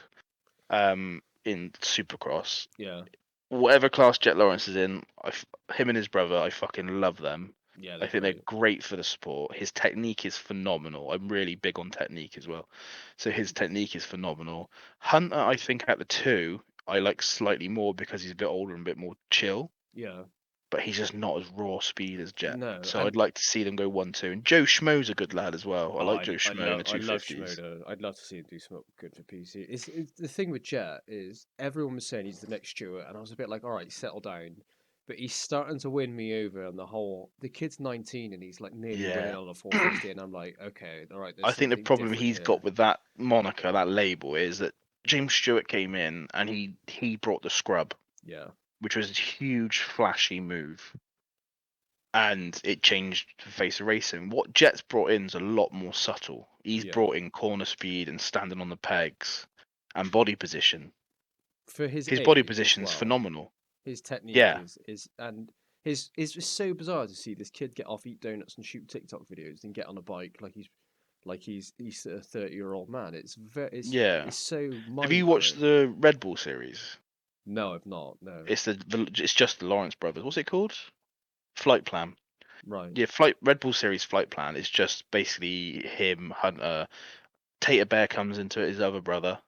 in Supercross. yeah, Whatever class Jet Lawrence is in, him and his brother, I fucking love them. yeah, I they're think they're great. great for the sport. His technique is phenomenal. I'm really big on technique as well. So his technique is phenomenal. Hunter, I think at the two, I like slightly more because he's a bit older and a bit more chill, Yeah, but he's just not as raw speed as Jet. no, So and I'd like to see them go 1-2. And Joe Schmo's a good lad as well. I oh, like Joe Schmo in the I love 250s. Shimoda. I'd love to see him do something good for PC. It's the thing with Jet is everyone was saying he's the next Stewart, and I was a bit like, all right, settle down. But he's starting to win me over on the whole. The kid's 19 and he's like nearly winning Yeah. on a 450, and I'm like, okay, all right, there's I think the something problem different he's here. got with that moniker, that label, is that James Stewart came in and he brought the scrub, Yeah, which was a huge flashy move, and it changed the face of racing. What Jet's brought in is a lot more subtle. He's yeah. brought in corner speed and standing on the pegs and body position. For his His body age as position's well, phenomenal. his technique Yeah, is and his it's just so bizarre to see this kid get off, eat donuts, and shoot TikTok videos, and get on a bike like he's a 30-year-old man. yeah. It's so Have you mind watched blowing. the Red Bull series? No, I've not. No. It's just the Lawrence brothers. What's it called? Flight Plan. Right. Yeah, Red Bull series Flight Plan is just basically him, Hunter. Tater Bear comes into it, his other brother,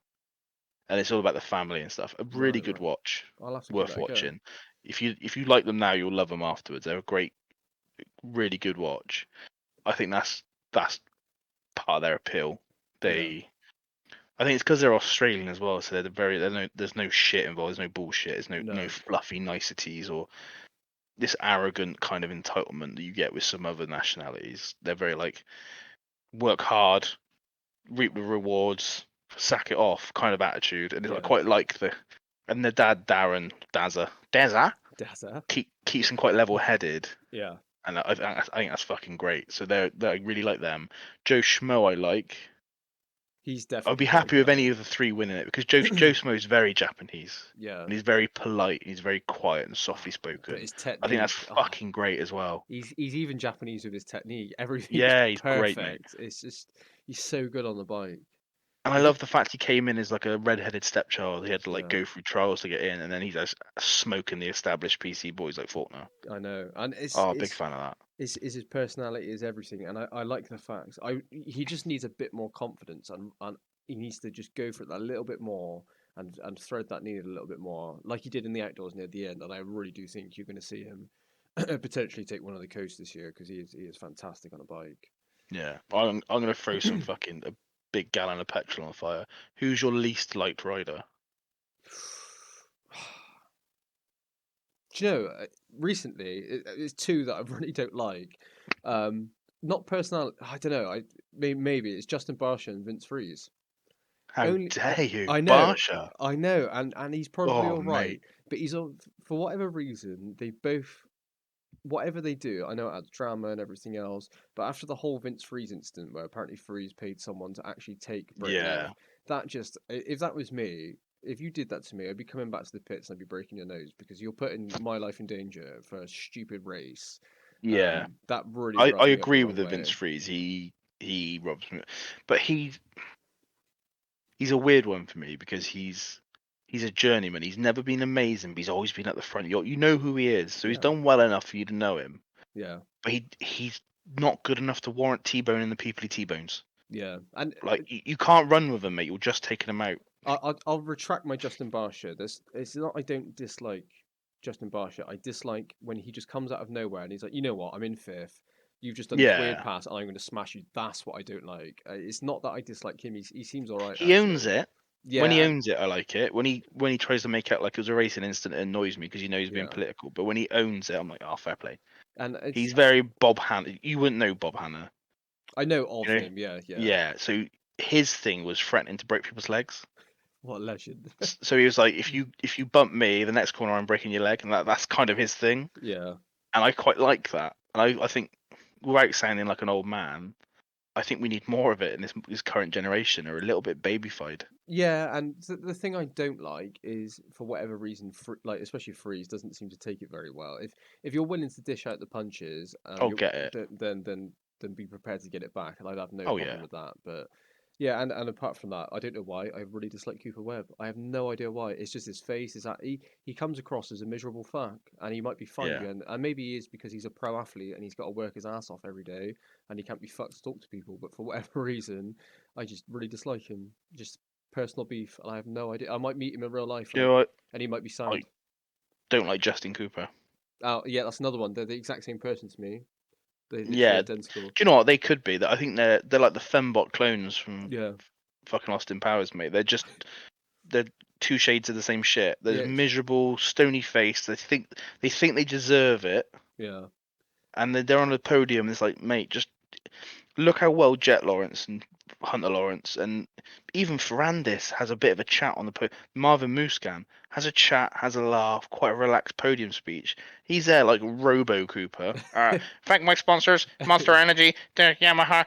and it's all about the family and stuff. A really Right. good Right. watch, I'll have to give worth that a go. watching. If you like them now, you'll love them afterwards. They're a great, really good watch. I think that's part of their appeal. Yeah. I think it's because they're Australian as well, so there's no shit involved. There's no bullshit. There's no No. fluffy niceties or this arrogant kind of entitlement that you get with some other nationalities. They're very like work hard, reap the rewards, sack it off kind of attitude, and I Yeah. quite like the. And the dad Darren Dazza Dazza. keeps him quite level headed, Yeah. and I think that's fucking great. So I really like them. Joe Schmo I like. He's I'd definitely be got a happy good with any eye. of the three winning it because Joe Schmo is very Japanese Yeah. and he's very polite. He's very quiet and Oh, softly but spoken. his I think that's technique, fucking great as well. he's even Japanese with his technique. Everything's Yeah, he's great, mate. perfect. It's just he's so good on the bike. And I I think love the fact he came in as like a red-headed stepchild. He had to like yeah, go through trials to get in, and then he's just smoking the established PC boys like Faulkner. I know. And Oh, big fan of that. it's his personality is everything, and I like the facts. He just needs a bit more confidence, and he needs to just go for it a little bit more, and thread that needle a little bit more, like he did in the outdoors near the end. And I really do think you're going to see him potentially take one of the coasts this year because he is fantastic on a bike. Yeah, I'm gonna throw some fucking a big gallon of petrol on fire. Who's your least liked rider? Do you know, recently it's two that I really don't like. Um, Not personal. I don't know. Maybe it's Justin Barsha and Vince Freeze. How Only dare you, I know, Barsha? and he's probably Oh, all right, mate. but he's on for whatever reason they both whatever they do. I know it adds drama and everything else, but after the whole Vince Freeze incident where apparently Freeze paid someone to actually take Britain, Yeah, that just if that was me. If you did that to me, I'd be coming back to the pits and I'd be breaking your nose because you're putting my life in danger for a stupid race. yeah. That really I rubbed me up the agree with wrong the Vince way. Freeze. He robs me, but he's a weird one for me because he's a journeyman. He's never been amazing, but he's always been at the front. You know who he is, so he's Yeah, done well enough for you to know him. yeah, But he's not good enough to warrant T-boning the people he T-bones. yeah. And Like you can't run with him, mate. You're just taking him out. I'll retract my Justin Barsha. This it's not I don't dislike Justin Barsha. I dislike when he just comes out of nowhere and he's like, you know what, I'm in fifth. You've just done this weird Yeah, pass, and I'm going to smash you. That's what I don't like. It's not that I dislike him. He seems all right he owns actually. it. When he Yeah, owns it, I like it. When he tries to make out like it was a racing incident, it annoys me because he knows he's being yeah, political. But when he owns it, I'm like, oh, fair play. and it's He's very Bob Hanna. You wouldn't know Bob Hanna, I know of you know? him. Yeah, yeah. Yeah. So his thing was threatening to break people's legs. What a legend. So he was like, if you bump me, the next corner I'm breaking your leg, and that's kind of his thing. Yeah. And I quite like that. And I think, without sounding like an old man, I think we need more of it in this current generation, or a little bit babyfied. Yeah, and the thing I don't like is for whatever reason, like especially Freeze doesn't seem to take it very well. If you're willing to dish out the punches, I'll get it. then be prepared to get it back, and I'd have no Oh problem yeah, with that. But yeah, and apart from that, I don't know why I really dislike Cooper Webb. I have no idea why. It's just his face. Is that he comes across as a miserable fuck, and he might be fun, yeah. and maybe he is because he's a pro athlete and he's got to work his ass off every day, and he can't be fucked to talk to people. But for whatever reason, I just really dislike him. Just personal beef, and I have no idea. I might meet him in real life, Do you know what? and he might be I sound. don't like Justin Cooper. Oh, yeah, that's another one. They're the exact same person to me. They're literally Yeah. Do identical. you know what? They could be. That I think they're like the Fembot clones from Yeah, fucking Austin Powers, mate. They're two shades of the same shit. They're yeah, miserable, stony faced. They think they deserve it, yeah, and they're on the podium. It's like, mate, just look how well Jet Lawrence and Hunter Lawrence and even Ferrandis has a bit of a chat on the podium. Marvin Muscan has a chat, has a laugh, quite a relaxed podium speech. He's there like Robo Cooper. Thank my sponsors, Monster Energy, Yamaha.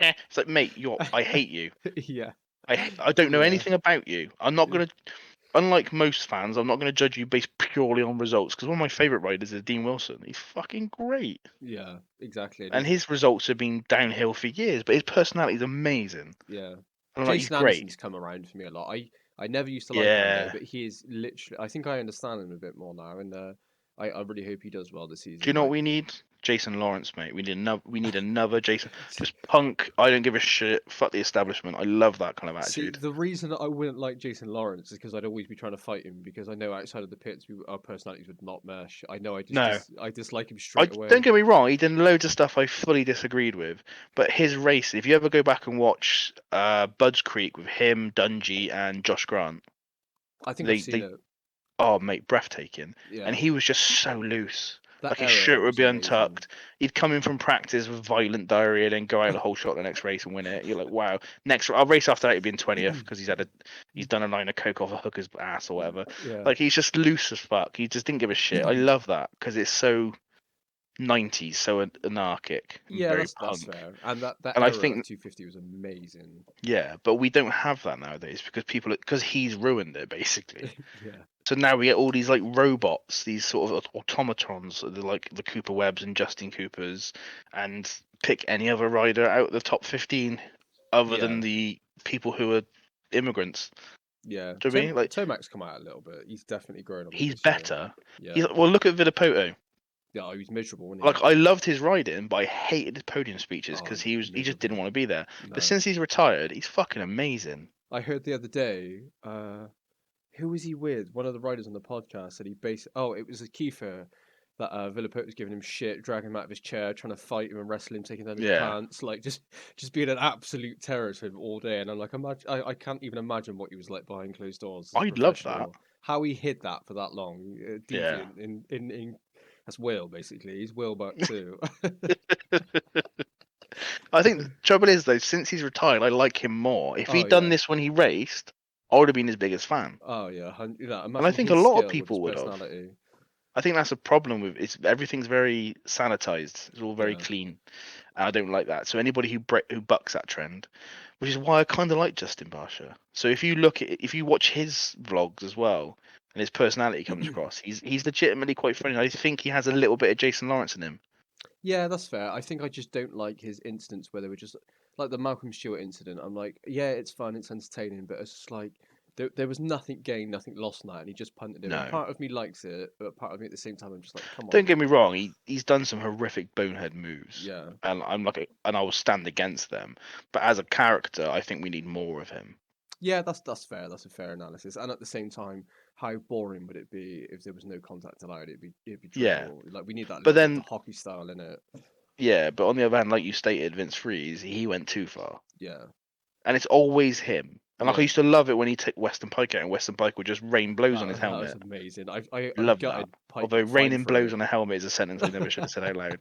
It's like, mate, I hate you. yeah, I don't know yeah, anything about you. I'm not gonna, unlike most fans, I'm not gonna judge you based purely on results. Because one of my favorite riders is Dean Wilson. He's fucking great, yeah. Exactly. And and he's his results have been downhill for years. But his personality is amazing. yeah. I'm like, he's Jason great. Anderson's come around for me a lot. I never used to like Ando, Yeah. but he is literally. I think I understand him a bit more now, and I really hope he does well this Do you season. know what Like, we need? Jason Lawrence, mate. We need another Jason. Just punk. I don't give a shit. Fuck the establishment. I love that kind of see, attitude. the reason that I wouldn't like Jason Lawrence is because I'd always be trying to fight him because I know outside of the pits our personalities would not mesh. I know No, I dislike him I straight don't away. get me wrong. He did loads of stuff I fully disagreed with, but his race. If you ever go back and watch Bud's Creek with him, Dungy, and Josh Grant, I think I've they seen they it. oh mate, breathtaking. And Yeah, he was just so loose. That Like his era shirt would was be amazing. untucked. He'd come in from practice with violent diarrhea, then go out the whole shot the next race and win it. You're like, wow. Next, I'll race after that. He'd be in 20th because he's done a line of coke off a hooker's ass or whatever. Yeah. Like he's just loose as fuck. He just didn't give a shit. I love that because it's so 90s, so anarchic and Yeah, very that's punk. fair. And that And I era of think 250 was amazing. yeah, but we don't have that nowadays because he's ruined it basically. Yeah. So now we get all these like robots, these sort of automatons, like the Cooper Webbs and Justin Coopers, and pick any other rider out of the top 15 other Yeah. than the people who are immigrants. Yeah. Do you know what I mean? Like Tomac's come out a little bit. He's definitely grown a bit he's this year. better. Yeah. Well, look at Villapoto. Yeah, he was miserable, wasn't he? Like I loved his riding, but I hated his podium speeches Oh, because he just didn't miserable. want to be there. But No. since he's retired, he's fucking amazing. I heard the other day, who was he with? One of the riders on the podcast said it was a Kiefer that Villaput was giving him shit, dragging him out of his chair, trying to fight him and wrestle him, taking down his Yeah, pants, like just being an absolute terror to him all day. And I'm like, I can't even imagine what he was like behind closed doors as a I'd love that. professional. How he hid that for that long, Yeah. deviant in that's Will basically. He's Will back too. I think the trouble is though, since he's retired, I like him more. If Oh he'd done yeah. this when he raced, I would have been his biggest fan. Oh yeah. And I Imagine think a his lot of skill with his people would have. personality. I think that's a problem with everything's very sanitized. It's all very Yeah. clean. And I don't like that. So anybody who bucks that trend, which is why I kind of like Justin Barsha. So if you watch his vlogs as well, and his personality comes across, he's legitimately quite funny. I think he has a little bit of Jason Lawrence in him. Yeah, that's fair. I think I just don't like his incidents where they were just like the Malcolm Stewart incident. I'm like, yeah, it's fun, it's entertaining, but it's just like there was nothing gained, nothing lost in that, and he just punted him. And No. part of me likes it, but part of me at the same time, I'm just like, come Don't on. get me wrong, he's done some horrific bonehead moves, Yeah. and and I will stand against them. But as a character, I think we need more of him. Yeah, that's fair. That's a fair analysis. And at the same time, how boring would it be if there was no contact allowed? It'd be Yeah, drivel. Like we need that but little bit of the then hockey style in it. but on the other hand, like you stated, Vince Freeze, he went too far, Yeah. and it's always him. And like I Yeah. used to love it when he took Western Pike out, and Western Pike would just rain blows on his That was helmet. amazing. I'm Love that. gutted Pike Although got fined raining for blows it. on a helmet is a sentence I never should have said out loud.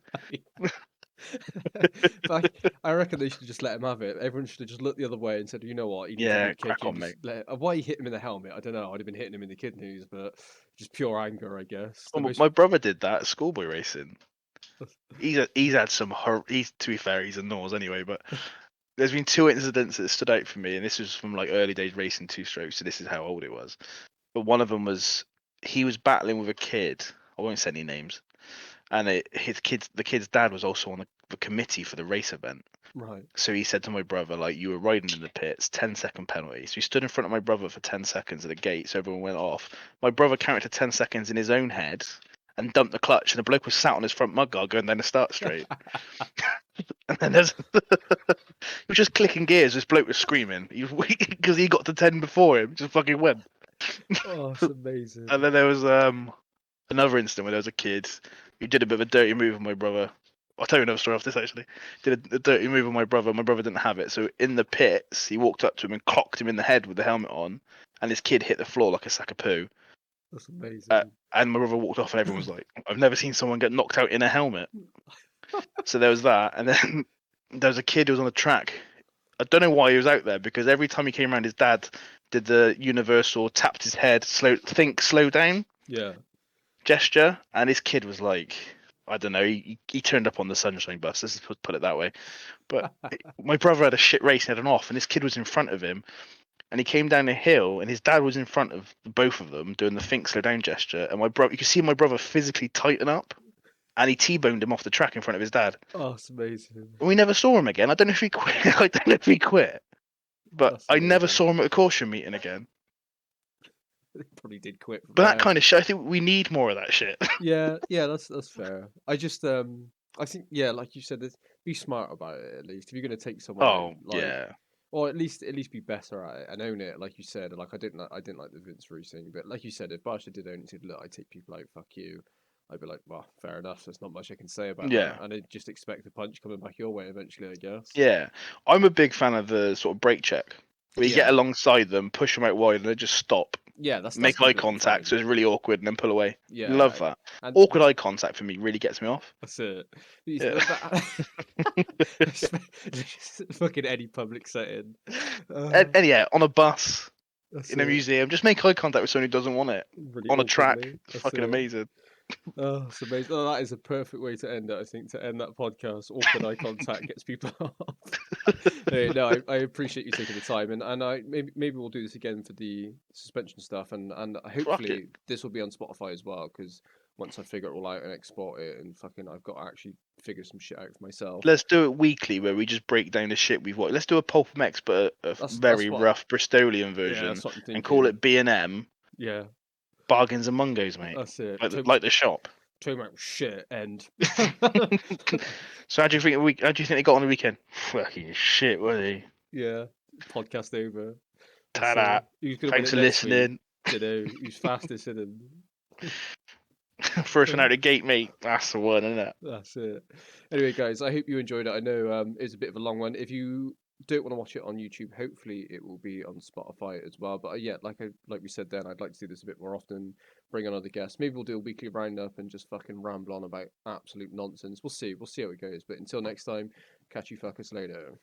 But I reckon they should just let him have it. Everyone should have just looked the other way and said, you know what, he needs a Yeah, good crack kicking. on, mate. Why he hit him in the helmet? I don't know. I'd have been hitting him in the kidneys, but just pure anger, I guess. The Well, most. my brother did that at schoolboy racing. He's had some he's to be fair, he's a nose anyway, but there's been two incidents that stood out for me, and this was from like early days racing two strokes, so this is how old it was. But one of them was he was battling with a kid. I won't say any names, and the kid's dad was also on the committee for the race event. Right. So he said to my brother, like, you were riding in the pits, 10-second penalty. So he stood in front of my brother for 10 seconds at the gate, so everyone went off. My brother counted to 10 seconds in his own head and dumped the clutch, and the bloke was sat on his front mudguard going down the start straight. And then he was just clicking gears. This bloke was screaming because he got to 10 before him. Just fucking went. Oh, it's amazing. And then there was another incident where there was a kid who did a bit of a dirty move with my brother. I'll tell you another story after this actually. Did a dirty move with my brother. My brother didn't have it, so in the pits he walked up to him and clocked him in the head with the helmet on, and this kid hit the floor like a sack of poo. That's Uh, amazing. and my brother walked off, and everyone was like, "I've never seen someone get knocked out in a helmet." So there was that, and then there was a kid who was on the track. I don't know why he was out there because every time he came around, his dad did the universal tapped his head, slow down Yeah. gesture, and his kid was like, I don't know, he turned up on the sunshine bus. Let's put it that way. But my brother had a shit race and had an off, and this kid was in front of him, and he came down a hill, and his dad was in front of both of them doing the think slow down gesture, and you could see my brother physically tighten up, and he t-boned him off the track in front of his dad. Oh, it's amazing. And we never saw him again. I don't know if he quit. I don't know if he quit, but That's I never amazing. saw him at a caution meeting again. They probably did quit from But that there. kind of shit, I think we need more of that shit. Yeah, yeah, that's fair. I think yeah, like you said, be smart about it at least. If you're gonna take someone out, Oh like, yeah, or at least be better at it and own it, like you said. Like I didn't like the Vince Ruiz thing, but like you said, if Barsha did own it, and said, look, I take people out, fuck you. I'd be like, well, fair enough. There's not much I can say about that, yeah. and I just expect the punch coming back your way eventually, I guess. Yeah, I'm a big fan of the sort of brake check where you get Yeah, alongside them, push them out wide, and they just stop. Yeah, that's Make gonna eye be contact, fine. so it's really awkward, and then pull away. Yeah, Love that. and Awkward eye contact for me really gets me off. that's it. Yeah. Fucking any public setting. And yeah, on a bus, That's in a it. museum, just make eye contact with someone who doesn't want it. Really On a track, awkwardly. That's fucking it. amazing. Oh, it's amazing. Oh, that is a perfect way to end it, I think, to end that podcast. Awkward eye contact gets people off. Hey, no, I appreciate you taking the time, and I maybe we'll do this again for the suspension stuff, and Fuck it. hopefully this will be on Spotify as well, because once I figure it all out and export it, and fucking, I've got to actually figure some shit out for myself. Let's do it weekly where we just break down the shit we've watched. Let's do a Pulp MX, but a That's very what. rough Bristolian Yeah, version, that's what I'm and call thinking. it B&M Yeah, Bargains and Mungos, mate. that's it. Like the shop. Talking about shit and So how do you think How do you think they got on the weekend? Fucking shit, were they? yeah, podcast over. That's Ta-da. who's gonna win Thanks it for next week? listening. Dunno. Who's fastest in them? First one out the gate, mate. That's the one, isn't it? That's it. Anyway, guys, I hope you enjoyed it. I know it was a bit of a long one. If you don't want to watch it on YouTube, hopefully it will be on Spotify as well. But yeah, like we said then, I'd like to do this a bit more often. Bring on other guests. Maybe we'll do a weekly roundup and just fucking ramble on about absolute nonsense. We'll see. We'll see how it goes. But until next time, catch you fuckers later.